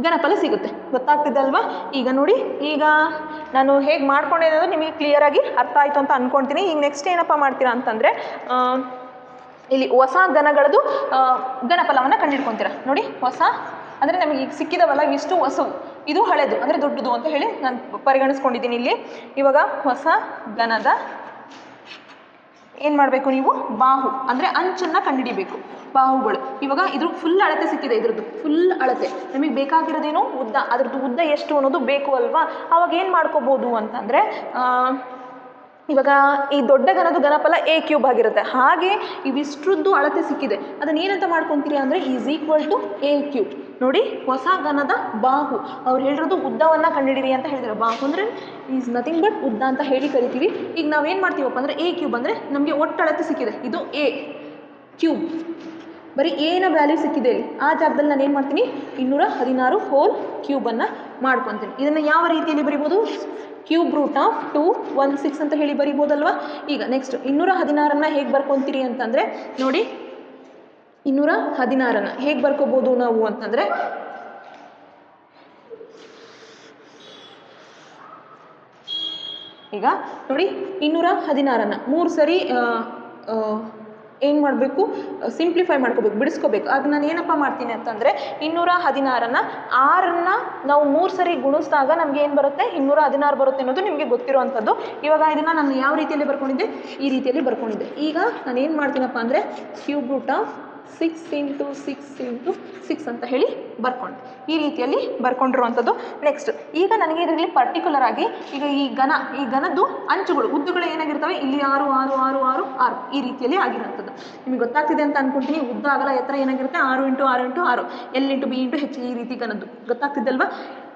ಘನಫಲ ಸಿಗುತ್ತೆ. ಗೊತ್ತಾಗ್ತಿದೆ ಅಲ್ವಾ? ಈಗ ನೋಡಿ, ಈಗ ನಾನು ಹೇಗೆ ಮಾಡ್ಕೊಂಡಿದ್ದೆ ಅಂದರೆ ನಿಮಗೆ ಕ್ಲಿಯರಾಗಿ ಅರ್ಥ ಆಯಿತು ಅಂತ ಅಂದ್ಕೊಳ್ತೀನಿ. ಈಗ ನೆಕ್ಸ್ಟ್ ಏನಪ್ಪ ಮಾಡ್ತೀರಾ ಅಂತಂದರೆ, ಇಲ್ಲಿ ಹೊಸ ಘನಗಳದ್ದು ಘನಫಲವನ್ನು ಕಂಡುಹಿಡ್ಕೊತೀರಾ. ನೋಡಿ, ಹೊಸ ಅಂದರೆ ನಮಗೆ ಈಗ ಸಿಕ್ಕಿದವಲ್ಲ ಇಷ್ಟು ಹೊಸವು, ಇದು ಹಳೆದು ಅಂದರೆ ದೊಡ್ಡದು ಅಂತ ಹೇಳಿ ನಾನು ಪರಿಗಣಿಸ್ಕೊಂಡಿದ್ದೀನಿ ಇಲ್ಲಿ. ಇವಾಗ ಹೊಸ ಘನದ ಏನು ಮಾಡಬೇಕು, ನೀವು ಬಾಹು ಅಂದರೆ ಅಂಚನ್ನು ಕಂಡುಹಿಡಿಬೇಕು. ಬಾಹುಗಳು ಇವಾಗ ಇದ್ರ ಫುಲ್ ಅಳತೆ ಸಿಕ್ಕಿದೆ, ಇದ್ರದ್ದು ಫುಲ್ ಅಳತೆ. ನಮಗೆ ಬೇಕಾಗಿರೋದೇನು ಉದ್ದ, ಅದ್ರದ್ದು ಉದ್ದ ಎಷ್ಟು ಅನ್ನೋದು ಬೇಕು ಅಲ್ವಾ. ಅವಾಗ ಏನು ಮಾಡ್ಕೋಬೋದು ಅಂತಂದರೆ ಇವಾಗ ಈ ದೊಡ್ಡ ಘನಫಲ ಎ ಕ್ಯೂಬ್ ಆಗಿರುತ್ತೆ. ಹಾಗೆ ಇವಿಷ್ಟರದ್ದು ಅಳತೆ ಸಿಕ್ಕಿದೆ, ಅದನ್ನು ಏನಂತ ಮಾಡ್ಕೊತೀರಿ ಅಂದರೆ is equal to a cube. ನೋಡಿ, ಹೊಸ ಘನದ ಬಾಹು ಅವ್ರು ಹೇಳಿರೋದು ಉದ್ದವನ್ನು ಕಂಡುಹಿಡಿರಿ ಅಂತ ಹೇಳಿದ್ದಾರೆ. ಬಾಹು ಅಂದರೆ ಈಸ್ ನಥಿಂಗ್ ಬಟ್ ಉದ್ದ ಅಂತ ಹೇಳಿ ಕರಿತೀವಿ. ಈಗ ನಾವೇನು ಮಾಡ್ತೀವಪ್ಪ ಅಂದರೆ ಎ ಕ್ಯೂಬ್ ಅಂದರೆ ನಮಗೆ ಒಟ್ಟು ಅಳತೆ ಸಿಕ್ಕಿದೆ, ಇದು ಎ ಕ್ಯೂಬ್, ಬರೀ ಏನ ವ್ಯಾಲ್ಯೂ ಸಿಕ್ಕಿದೆ ಇಲ್ಲಿ. ಆ ಜಾಗದಲ್ಲಿ ನಾನು ಏನು ಮಾಡ್ತೀನಿ, 216 ಹೋಲ್ ಕ್ಯೂಬನ್ನು ಮಾಡ್ಕೊತೀನಿ. ಇದನ್ನು ಯಾವ ರೀತಿಯಲ್ಲಿ ಬರಿಬೋದು, ಕ್ಯೂಬ್ ರೂಟ್ ಆಫ್ 216 ಅಂತ ಹೇಳಿ ಬರಿಬೋದಲ್ವಾ. ಈಗ ನೆಕ್ಸ್ಟ್ 216 ಹೇಗೆ ಬರ್ಕೊತೀರಿ ಅಂತಂದರೆ ನೋಡಿ, 216 ಹೇಗೆ ಬರ್ಕೋಬೋದು ನಾವು ಅಂತಂದರೆ ಈಗ ನೋಡಿ 216 3 ಸರಿ ಏನು ಮಾಡಬೇಕು, ಸಿಂಪ್ಲಿಫೈ ಮಾಡ್ಕೋಬೇಕು, ಬಿಡಿಸ್ಕೋಬೇಕು. ಆಗ ನಾನು ಏನಪ್ಪ ಮಾಡ್ತೀನಿ ಅಂತಂದರೆ 216 6 ನಾವು 3 ಸರಿ ಗುಣಿಸಿದಾಗ ನಮಗೆ ಏನು ಬರುತ್ತೆ, 216 ಬರುತ್ತೆ ಅನ್ನೋದು ನಿಮಗೆ ಗೊತ್ತಿರೋವಂಥದ್ದು. ಇವಾಗ ಇದನ್ನು ನಾನು ಯಾವ ರೀತಿಯಲ್ಲಿ ಬರ್ಕೊಂಡಿದ್ದೆ, ಈ ರೀತಿಯಲ್ಲಿ ಬರ್ಕೊಂಡಿದ್ದೆ. ಈಗ ನಾನು ಏನು ಮಾಡ್ತೀನಪ್ಪ ಅಂದರೆ ಕ್ಯೂಬ್ ರೂಟ್ ಆಫ್ 6 × 6 × 6 ಅಂತ ಹೇಳಿ ಬರ್ಕೊಂಡೆ. ಈ ರೀತಿಯಲ್ಲಿ ಬರ್ಕೊಂಡಿರುವಂಥದ್ದು. ನೆಕ್ಸ್ಟ್ ಈಗ ನನಗೆ ಇದರಲ್ಲಿ ಪರ್ಟಿಕ್ಯುಲರ್ ಆಗಿ ಈಗ ಈ ಘನದ್ದು ಅಂಚುಗಳು ಉದ್ದಗಳು ಏನಾಗಿರ್ತವೆ, ಇಲ್ಲಿ 6 6 6 6 6 ಈ ರೀತಿಯಲ್ಲಿ ಆಗಿರೋಂಥದ್ದು. ನಿಮಗೆ ಗೊತ್ತಾಗ್ತಿದೆ ಅಂತ ಅನ್ಕೊಂತೀನಿ. ಉದ್ದ ಅಗಲ ಎತ್ತರ ಏನಾಗಿರುತ್ತೆ, 6 × 6 × 6 L × B × H ಈ ರೀತಿ ಘನದ್ದು ಗೊತ್ತಾಗ್ತಿದ್ದಲ್ವಾ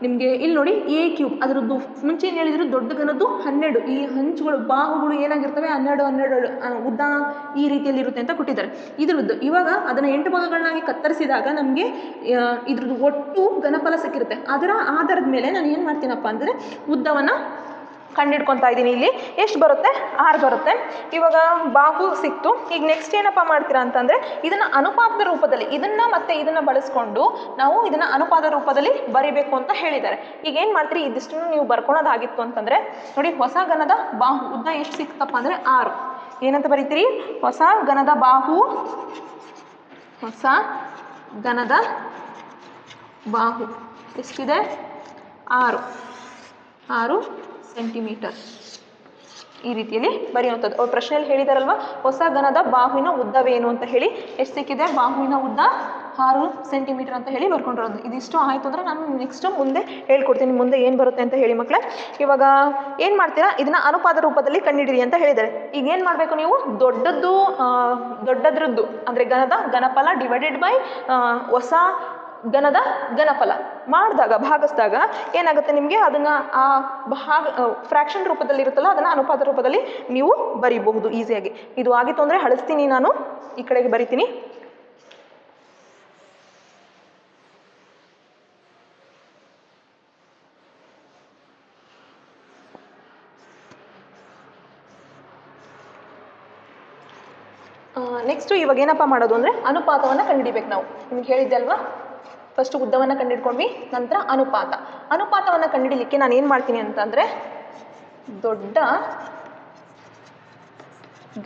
ನಿಮಗೆ. ಇಲ್ಲಿ ನೋಡಿ ಎ ಕ್ಯೂಬ್, ಅದರದ್ದು ಮುಂಚೆ ಏನು ಹೇಳಿದ್ರು, ದೊಡ್ಡ ಘನದ್ದು 12, ಈ ಹಂಚುಗಳು ಬಾಹುಗಳು ಏನಾಗಿರ್ತವೆ 12 12 ಉದ್ದ ಈ ರೀತಿಯಲ್ಲಿ ಇರುತ್ತೆ ಅಂತ ಕೊಟ್ಟಿದ್ದಾರೆ. ಇದ್ರದ್ದು ಇವಾಗ ಅದನ್ನು 8 ಭಾಗಗಳನ್ನಾಗಿ ಕತ್ತರಿಸಿದಾಗ ನಮಗೆ ಇದ್ರದ್ದು ಒಟ್ಟು ಘನಫಲ ಸಿಕ್ಕಿರುತ್ತೆ. ಅದರ ಆಧಾರದ ಮೇಲೆ ನಾನು ಏನು ಮಾಡ್ತೀನಪ್ಪ ಅಂದರೆ ಉದ್ದವನ್ನು ಕಂಡಿಡ್ಕೊತಾ ಇದ್ದೀನಿ. ಇಲ್ಲಿ ಎಷ್ಟು ಬರುತ್ತೆ, 6 ಬರುತ್ತೆ. ಇವಾಗ ಬಾಹು ಸಿಕ್ತು. ಈಗ ನೆಕ್ಸ್ಟ್ ಏನಪ್ಪ ಮಾಡ್ತೀರಾ ಅಂತಂದರೆ ಇದನ್ನು ಅನುಪಾತದ ರೂಪದಲ್ಲಿ, ಇದನ್ನು ಮತ್ತು ಇದನ್ನು ಬಳಸ್ಕೊಂಡು ನಾವು ಇದನ್ನು ಅನುಪಾತ ರೂಪದಲ್ಲಿ ಬರಿಬೇಕು ಅಂತ ಹೇಳಿದ್ದಾರೆ. ಈಗ ಏನು ಮಾಡ್ತೀರಿ, ಇದಿಷ್ಟನ್ನು ನೀವು ಬರ್ಕೊಳೋದಾಗಿತ್ತು ಅಂತಂದರೆ ನೋಡಿ, ಹೊಸ ಘನದ ಬಾಹು ಉದ್ದ ಎಷ್ಟು ಸಿಕ್ತಪ್ಪ ಅಂದರೆ 6. ಏನಂತ ಬರೀತೀರಿ, ಹೊಸ ಘನದ ಬಾಹು, ಹೊಸ ಘನದ ಬಾಹು ಎಷ್ಟಿದೆ, 6 ಸೆಂಟಿಮೀಟರ್ ಈ ರೀತಿಯಲ್ಲಿ ಬರೆಯುವಂಥದ್ದು. ಅವ್ರು ಪ್ರಶ್ನೆಯಲ್ಲಿ ಹೇಳಿದಾರಲ್ವ, ಹೊಸ ಘನದ ಬಾಹುವಿನ ಉದ್ದವೇನು ಅಂತ ಹೇಳಿ. ಎಷ್ಟು ಸಿಕ್ಕಿದೆ, ಬಾಹುವಿನ ಉದ್ದ 6 ಸೆಂಟಿಮೀಟರ್ ಅಂತ ಹೇಳಿ ಬರ್ಕೊಂಡಿರೋದು. ಇದಿಷ್ಟು ಆಯಿತು ಅಂದರೆ ನಾನು ನೆಕ್ಸ್ಟ್ ಮುಂದೆ ಹೇಳ್ಕೊಡ್ತೀನಿ, ಮುಂದೆ ಏನು ಬರುತ್ತೆ ಅಂತ ಹೇಳಿ ಮಕ್ಕಳೇ. ಇವಾಗ ಏನು ಮಾಡ್ತೀರಾ, ಇದನ್ನು ಅನುಪಾತ ರೂಪದಲ್ಲಿ ಕಂಡುಹಿಡಿರಿ ಅಂತ ಹೇಳಿದ್ದಾರೆ. ಈಗ ಏನು ಮಾಡಬೇಕು ನೀವು, ದೊಡ್ಡದ್ರದ್ದು ಅಂದರೆ ಘನಫಲ ಡಿವೈಡೆಡ್ ಬೈ ಹೊಸ ಘನದ ಘನಫಲ ಮಾಡಿದಾಗ, ಭಾಗಿಸಿದಾಗ ಏನಾಗುತ್ತೆ ನಿಮಗೆ, ಅದನ್ನು ಆ ಫ್ರ್ಯಾಕ್ಷನ್ ರೂಪದಲ್ಲಿ ಇರುತ್ತಲ್ಲ ಅದನ್ನು ಅನುಪಾತ ರೂಪದಲ್ಲಿ ನೀವು ಬರೀಬಹುದು ಈಸಿಯಾಗಿ. ಇದು ಆಗಿತ್ತು ಅಂದರೆ ಅಳಿಸ್ತೀನಿ, ನಾನು ಈ ಕಡೆಗೆ ಬರಿತೀನಿ. ನೆಕ್ಸ್ಟು ಇವಾಗ ಏನಪ್ಪ ಮಾಡೋದು ಅಂದರೆ ಅನುಪಾತವನ್ನು ಕಂಡುಹಿಡಿಬೇಕು ನಾವು. ನಿಮ್ಗೆ ಹೇಳಿದ್ದೆ ಅಲ್ವಾ, ಫಸ್ಟು ಉದ್ದವನ್ನು ಕಂಡುಹಿಡ್ಕೊಂಡ್ವಿ, ನಂತರ ಅನುಪಾತವನ್ನು ಕಂಡುಹಿಡಲಿಕ್ಕೆ ನಾನು ಏನು ಮಾಡ್ತೀನಿ ಅಂತಂದರೆ ದೊಡ್ಡ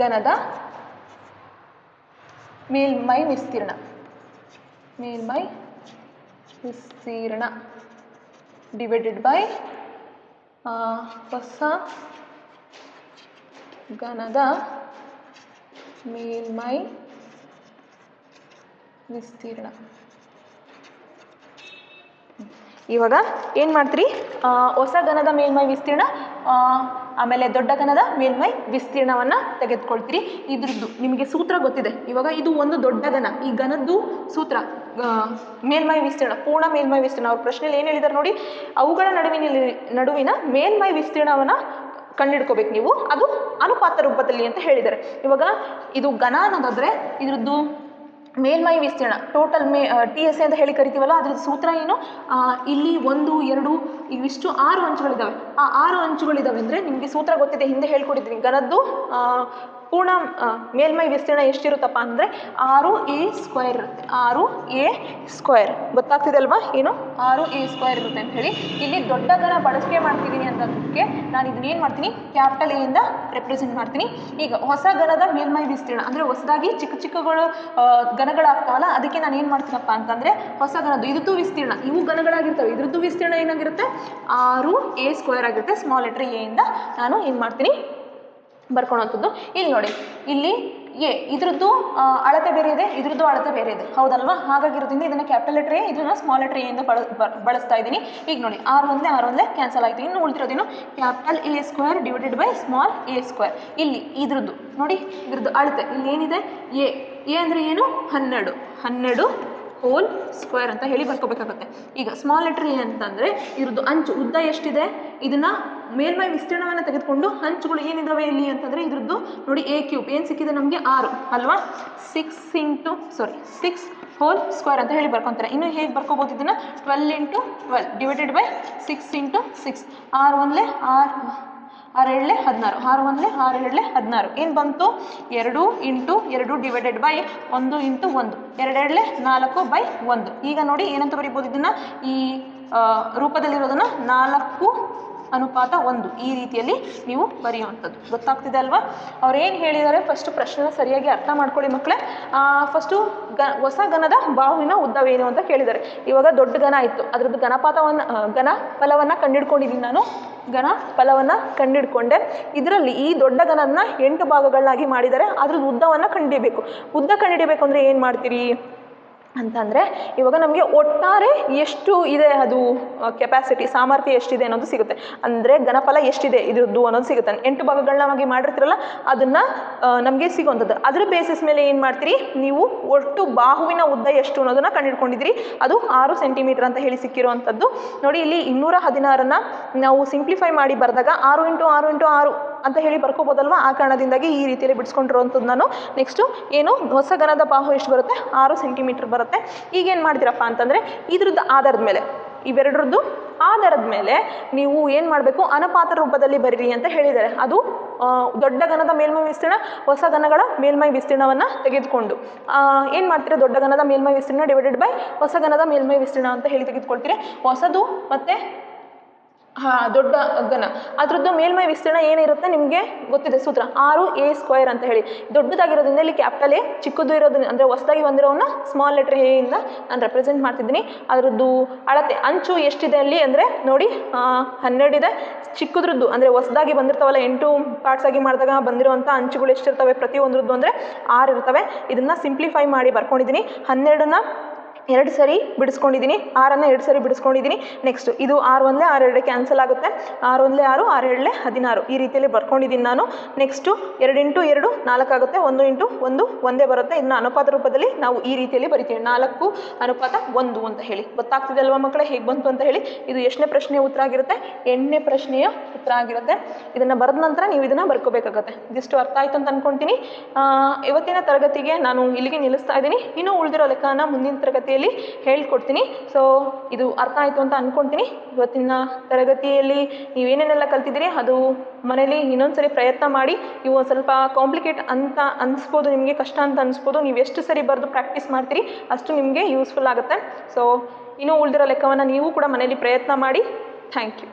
ಘನದ ಮೇಲ್ಮೈ ವಿಸ್ತೀರ್ಣ ಡಿವೈಡೆಡ್ ಬೈ ಹೊಸ ಘನದ ಮೇಲ್ಮೈ ವಿಸ್ತೀರ್ಣ. ಇವಾಗ ಏನು ಮಾಡ್ತೀರಿ, ಹೊಸ ಘನದ ಮೇಲ್ಮೈ ವಿಸ್ತೀರ್ಣ ಆಮೇಲೆ ದೊಡ್ಡ ಘನದ ಮೇಲ್ಮೈ ವಿಸ್ತೀರ್ಣವನ್ನು ತೆಗೆದುಕೊಳ್ತೀರಿ. ಇದ್ರದ್ದು ನಿಮಗೆ ಸೂತ್ರ ಗೊತ್ತಿದೆ. ಇವಾಗ ಇದು ಒಂದು ದೊಡ್ಡ ಘನ, ಈ ಘನದ್ದು ಸೂತ್ರ ಮೇಲ್ಮೈ ವಿಸ್ತೀರ್ಣ, ಪೂರ್ಣ ಮೇಲ್ಮೈ ವಿಸ್ತೀರ್ಣ. ಅವ್ರ ಪ್ರಶ್ನೆಯಲ್ಲಿ ಏನು ಹೇಳಿದ್ದಾರೆ ನೋಡಿ, ಅವುಗಳ ನಡುವಿನ ಮೇಲ್ಮೈ ವಿಸ್ತೀರ್ಣವನ್ನು ಕಂಡುಹಿಡ್ಕೋಬೇಕು ನೀವು, ಅದು ಅನುಪಾತ ರೂಪದಲ್ಲಿ ಅಂತ ಹೇಳಿದ್ದಾರೆ. ಇವಾಗ ಇದು ಘನ ಅನ್ನೋದಾದರೆ ಇದ್ರದ್ದು ಮೇಲ್ಮೈ ವಿಸ್ತೀರ್ಣ ಟೋಟಲ್ TSA ಅಂತ ಹೇಳಿ ಕರಿತೀವಲ್ಲ, ಅದ್ರದ್ದು ಸೂತ್ರ ಏನು, ಇಲ್ಲಿ 1 2 ಇವಿಷ್ಟು 6 ಅಂಚುಗಳಿದ್ದಾವೆ. ಆ 6 ಅಂಚುಗಳಿದ್ದಾವೆ ಅಂದರೆ ನಿಮಗೆ ಸೂತ್ರ ಗೊತ್ತಿದೆ, ಹಿಂದೆ ಹೇಳ್ಕೊಟ್ಟಿದ್ದೀನಿ. ಘನದ್ದು ಪೂರ್ಣ ಮೇಲ್ಮೈ ವಿಸ್ತೀರ್ಣ ಎಷ್ಟಿರುತ್ತಪ್ಪ ಅಂದರೆ 6a² ಇರುತ್ತೆ. 6a². ಗೊತ್ತಾಗ್ತಿದೆ ಅಲ್ವಾ ಏನು, 6a² ಇರುತ್ತೆ ಅಂತ ಹೇಳಿ. ಇಲ್ಲಿ ದೊಡ್ಡ ಘನ ಬಳಕೆ ಮಾಡ್ತಿದ್ದೀನಿ ಅಂತಂದಕ್ಕೆ ನಾನು ಇದನ್ನ ಏನು ಮಾಡ್ತೀನಿ, ಕ್ಯಾಪಿಟಲ್ A ಇಂದ ರೆಪ್ರೆಸೆಂಟ್ ಮಾಡ್ತೀನಿ. ಈಗ ಹೊಸ ಘನದ ಮೇಲ್ಮೈ ವಿಸ್ತೀರ್ಣ ಅಂದರೆ ಹೊಸದಾಗಿ ಚಿಕ್ಕಗಳು ಘನಗಳಾಗ್ತಾವಲ್ಲ, ಅದಕ್ಕೆ ನಾನು ಏನು ಮಾಡ್ತೀನಪ್ಪ ಅಂತಂದರೆ ಹೊಸ ಘನದ್ದು ಇದ್ದು ವಿಸ್ತೀರ್ಣ, ಇವು ಘನಗಳಾಗಿರ್ತವೆ, ಇದ್ರದ್ದು ವಿಸ್ತೀರ್ಣ ಏನಾಗಿರುತ್ತೆ 6a² ಆಗಿರುತ್ತೆ. ಸ್ಮಾಲ್ ಲೆಟರ್ A ಇಂದ ನಾನು ಏನು ಮಾಡ್ತೀನಿ ಬರ್ಕೊಳೋಂಥದ್ದು. ಇಲ್ಲಿ ನೋಡಿ, ಇಲ್ಲಿ ಇದ್ರದ್ದು ಅಳತೆ ಬೇರೆ ಇದೆ, ಇದ್ರದ್ದು ಅಳತೆ ಬೇರೆ ಇದೆ, ಹೌದಲ್ವಾ? ಹಾಗಾಗಿರೋದ್ರಿಂದ ಇದನ್ನು ಕ್ಯಾಪಿಟಲ್ ಲೆಟ್ರ್ ಎ, ಇದನ್ನು ಸ್ಮಾಲ್ ಲೆಟ್ರ್ ಎ ಇಂದ ಬಳಸ್ತಾ ಇದ್ದೀನಿ. ಈಗ ನೋಡಿ, ಆರ್ ಒಂದೇ ಕ್ಯಾನ್ಸಲ್ ಆಯಿತು. ಇನ್ನು ಉಳಿದಿರೋದೇನು capital A square divided by small a square. ಇಲ್ಲಿ ಇದ್ರದ್ದು ನೋಡಿ, ಇದ್ರದ್ದು ಅಳತೆ ಇಲ್ಲಿ ಏನಿದೆ, ಎ ಅಂದರೆ ಏನು, 12 ಹೋಲ್ ಸ್ಕ್ವೇರ್ ಅಂತ ಹೇಳಿ ಬರ್ಕೋಬೇಕಾಗುತ್ತೆ. ಈಗ ಸ್ಮಾಲ್ ಲೆಟ್ರ್ ಎ ಅಂತಂದರೆ ಇದ್ರದ್ದು ಅಂಚು ಉದ್ದ ಎಷ್ಟಿದೆ, ಇದನ್ನು ಮೇಲ್ಮೈ ವಿಸ್ತೀರ್ಣವನ್ನು ತೆಗೆದುಕೊಂಡು ಅಂಚುಗಳು ಏನಿದಾವೆ ಇಲ್ಲಿ ಅಂತಂದರೆ ಇದ್ರದ್ದು ನೋಡಿ a³ ಏನು ಸಿಕ್ಕಿದೆ ನಮಗೆ 6 ಅಲ್ವಾ, 6 ಹೋಲ್ ಸ್ಕ್ವೇರ್ ಅಂತ ಹೇಳಿ ಬರ್ಕೊತಾರೆ. ಇನ್ನು ಹೇಗೆ ಬರ್ಕೋಬೋದು ಇದನ್ನು, 12 × 12 ಡಿವೈಡೆಡ್ ಬೈ 6 × 6. 6 1 6 7 16, 6 1 6 7 16 ಏನು ಬಂತು, 2 × 2 ಡಿವೈಡೆಡ್ ಬೈ 1 × 1, 2 2 4/1. ಈಗ ನೋಡಿ ಏನಂತ ಬರೀಬೋದು ಇದನ್ನು, ಈ ರೂಪದಲ್ಲಿರೋದನ್ನು 4:1 ಈ ರೀತಿಯಲ್ಲಿ ನೀವು ಬರೆಯುವಂಥದ್ದು. ಗೊತ್ತಾಗ್ತಿದೆ ಅಲ್ವಾ? ಅವ್ರು ಏನು ಹೇಳಿದ್ದಾರೆ, ಫಸ್ಟು ಪ್ರಶ್ನೆನ ಸರಿಯಾಗಿ ಅರ್ಥ ಮಾಡ್ಕೊಳ್ಳಿ ಮಕ್ಕಳೇ. ಫಸ್ಟು ಹೊಸ ಘನದ ಬಾಹುವಿನ ಉದ್ದವೇನು ಅಂತ ಕೇಳಿದ್ದಾರೆ. ಇವಾಗ ದೊಡ್ಡ ಘನ ಇತ್ತು, ಅದ್ರದ್ದು ಘನಫಲವನ್ನು ಕಂಡುಹಿಡ್ಕೊಂಡಿದ್ದೀನಿ ನಾನು. ಘನಫಲವನ್ನು ಕಂಡುಹಿಡ್ಕೊಂಡೆ. ಇದರಲ್ಲಿ ಈ ದೊಡ್ಡ ಘನನ 8 ಭಾಗಗಳನ್ನಾಗಿ ಮಾಡಿದ್ದಾರೆ. ಅದ್ರದ್ದು ಉದ್ದವನ್ನು ಕಂಡುಹಿಡಿಬೇಕು. ಉದ್ದ ಕಂಡುಹಿಡಿಬೇಕು ಅಂದರೆ ಏನು ಮಾಡ್ತೀರಿ ಅಂತಂದರೆ, ಇವಾಗ ನಮಗೆ ಒಟ್ಟಾರೆ ಎಷ್ಟು ಇದೆ, ಅದು ಕೆಪಾಸಿಟಿ ಸಾಮರ್ಥ್ಯ ಎಷ್ಟಿದೆ ಅನ್ನೋದು ಸಿಗುತ್ತೆ. ಅಂದರೆ ಘನಫಲ ಎಷ್ಟಿದೆ ಇದ್ರದ್ದು ಅನ್ನೋದು ಸಿಗುತ್ತೆ. 8 ಭಾಗಗಳನ್ನಾಗಿ ಮಾಡಿರ್ತೀರಲ್ಲ, ಅದನ್ನು ನಮಗೆ ಸಿಗುವಂಥದ್ದು. ಅದರ ಬೇಸಿಸ್ ಮೇಲೆ ಏನು ಮಾಡ್ತೀರಿ ನೀವು, ಒಟ್ಟು ಬಾಹುವಿನ ಉದ್ದ ಎಷ್ಟು ಅನ್ನೋದನ್ನು ಕಂಡುಹಿಡ್ಕೊಂಡಿದ್ದೀರಿ. ಅದು 6 ಸೆಂಟಿಮೀಟರ್ ಅಂತ ಹೇಳಿ ಸಿಕ್ಕಿರುವಂಥದ್ದು. ನೋಡಿ, ಇಲ್ಲಿ 216ನ್ನು ನಾವು ಸಿಂಪ್ಲಿಫೈ ಮಾಡಿ ಬರೆದಾಗ 6 × 6 × 6 ಅಂತ ಹೇಳಿ ಬರ್ಕೋಬೋದಲ್ವಾ? ಆ ಕಾರಣದಿಂದಾಗಿ ಈ ರೀತಿಯಲ್ಲಿ ಬಿಡಿಸ್ಕೊಂಡಿರುವಂಥದ್ದು ನಾನು. ನೆಕ್ಸ್ಟು ಏನು, ಹೊಸ ಘನದ ಬಾಹು ಎಷ್ಟು ಬರುತ್ತೆ, 6 ಸೆಂಟಿಮೀಟರ್ ಬರುತ್ತೆ. ಈಗೇನು ಮಾಡ್ತೀರಪ್ಪ ಅಂತಂದರೆ, ಇದ್ರದ್ದು ಆಧಾರದ ಮೇಲೆ, ಇವೆರಡರದ್ದು ಆಧಾರದ ಮೇಲೆ ನೀವು ಏನು ಮಾಡಬೇಕು, ಅನುಪಾತ ರೂಪದಲ್ಲಿ ಬರೀರಿ ಅಂತ ಹೇಳಿದ್ದಾರೆ. ಅದು ದೊಡ್ಡ ಘನದ ಮೇಲ್ಮೈ ವಿಸ್ತೀರ್ಣ, ಹೊಸ ಘನಗಳ ಮೇಲ್ಮೈ ವಿಸ್ತೀರ್ಣವನ್ನು ತೆಗೆದುಕೊಂಡು ಏನು ಮಾಡ್ತೀರಾ, ದೊಡ್ಡ ಘನದ ಮೇಲ್ಮೈ ವಿಸ್ತೀರ್ಣ ಡಿವೈಡೆಡ್ ಬೈ ಹೊಸ ಘನದ ಮೇಲ್ಮೈ ವಿಸ್ತೀರ್ಣ ಅಂತ ಹೇಳಿ ತೆಗೆದುಕೊಳ್ತೀರಿ. ಹೊಸದು ಮತ್ತು ದೊಡ್ಡ ಘನ ಅದರದ್ದು ಮೇಲ್ಮೈ ವಿಸ್ತೀರ್ಣ ಏನಿರುತ್ತೆ ನಿಮಗೆ ಗೊತ್ತಿದೆ, ಸೂತ್ರ 6a² ಅಂತ ಹೇಳಿ. ದೊಡ್ಡದಾಗಿರೋದ್ರಿಂದ ಇಲ್ಲಿ ಕ್ಯಾಪಿಟಲ್ ಎ, ಚಿಕ್ಕದು ಇರೋದ್ರಿಂದ ಅಂದರೆ ಹೊಸದಾಗಿ ಬಂದಿರೋವನ್ನ ಸ್ಮಾಲ್ ಲೆಟರ್ ಎ ಇಂದ ನಾನು ರೆಪ್ರೆಸೆಂಟ್ ಮಾಡ್ತಿದ್ದೀನಿ. ಅದರದ್ದು ಅಳತೆ ಅಂಚು ಎಷ್ಟಿದೆ ಅಲ್ಲಿ ಅಂದರೆ ನೋಡಿ, 12 ಇದೆ. ಚಿಕ್ಕದ್ರದ್ದು ಅಂದರೆ ಹೊಸದಾಗಿ ಬಂದಿರ್ತಾವಲ್ಲ, 8 ಪಾರ್ಟ್ಸ್ ಆಗಿ ಮಾಡಿದಾಗ ಬಂದಿರುವಂಥ ಅಂಚುಗಳು ಎಷ್ಟಿರ್ತವೆ ಪ್ರತಿಯೊಂದ್ರದ್ದು ಅಂದರೆ 6 ಇರ್ತವೆ. ಇದನ್ನು ಸಿಂಪ್ಲಿಫೈ ಮಾಡಿ ಬರ್ಕೊಂಡಿದ್ದೀನಿ. 12ನ್ನ 2 ಸರಿ ಬಿಡಿಸ್ಕೊಂಡಿದ್ದೀನಿ, 6ನ್ನು 2 ಸರಿ ಬಿಡಿಸ್ಕೊಂಡಿದ್ದೀನಿ. ನೆಕ್ಸ್ಟ್ ಇದು 6 1 6 2 ಕ್ಯಾನ್ಸಲ್ ಆಗುತ್ತೆ, 6 1 6 6 7 16 ಈ ರೀತಿಯಲ್ಲಿ ಬರ್ಕೊಂಡಿದ್ದೀನಿ ನಾನು. ನೆಕ್ಸ್ಟು 2 × 2 4 ಆಗುತ್ತೆ, 1 × 1 ಒಂದೇ ಬರುತ್ತೆ. ಇದನ್ನ ಅನುಪಾತ ರೂಪದಲ್ಲಿ ನಾವು ಈ ರೀತಿಯಲ್ಲಿ ಬರಿತೀವಿ, 4:1 ಅಂತ ಹೇಳಿ. ಗೊತ್ತಾಗ್ತಿದೆ ಅಲ್ವಾ ಮಕ್ಕಳೇ ಹೇಗೆ ಬಂತು ಅಂತ ಹೇಳಿ? ಇದು ಎಷ್ಟನೇ ಪ್ರಶ್ನೆಯ ಉತ್ತರ ಆಗಿರುತ್ತೆ, 8ನೇ ಪ್ರಶ್ನೆಯ ಉತ್ತರ ಆಗಿರುತ್ತೆ. ಇದನ್ನು ಬರೆದ ನಂತರ ನೀವು ಇದನ್ನು ಬರ್ಕೋಬೇಕಾಗತ್ತೆ. ಇದಿಷ್ಟು ಅರ್ಥ ಆಯಿತು ಅಂತ ಅಂದ್ಕೊಳ್ತೀನಿ. ಇವತ್ತಿನ ತರಗತಿಗೆ ನಾನು ಇಲ್ಲಿಗೆ ನಿಲ್ಲಿಸ್ತಾ ಇದ್ದೀನಿ. ಇನ್ನೂ ಉಳಿದಿರೋ ಲೆಕ್ಕನ ಮುಂದಿನ ತರಗತಿಯಲ್ಲಿ ಹೇಳ್ಕೊಡ್ತೀನಿ. ಸೊ ಇದು ಅರ್ಥ ಆಯಿತು ಅಂತ ಅಂದ್ಕೊಳ್ತೀನಿ. ಇವತ್ತಿನ ತರಗತಿಯಲ್ಲಿ ನೀವೇನೇನೆಲ್ಲ ಕಲ್ತಿದ್ದೀರಿ ಅದು ಮನೇಲಿ ಇನ್ನೊಂದ್ಸರಿ ಪ್ರಯತ್ನ ಮಾಡಿ. ಇವು ಸ್ವಲ್ಪ ಕಾಂಪ್ಲಿಕೇಟ್ ಅಂತ ಅನಿಸ್ಬೋದು, ನಿಮಗೆ ಕಷ್ಟ ಅಂತ ಅನಿಸ್ಬೋದು. ನೀವು ಎಷ್ಟು ಸರಿ ಬರೆದು ಪ್ರಾಕ್ಟೀಸ್ ಮಾಡ್ತೀರಿ ಅಷ್ಟು ನಿಮಗೆ ಯೂಸ್ಫುಲ್ ಆಗುತ್ತೆ. ಸೊ ಇನ್ನೂ ಉಳಿದಿರೋ ಲೆಕ್ಕವನ್ನು ನೀವು ಕೂಡ ಮನೇಲಿ ಪ್ರಯತ್ನ ಮಾಡಿ. Thank you.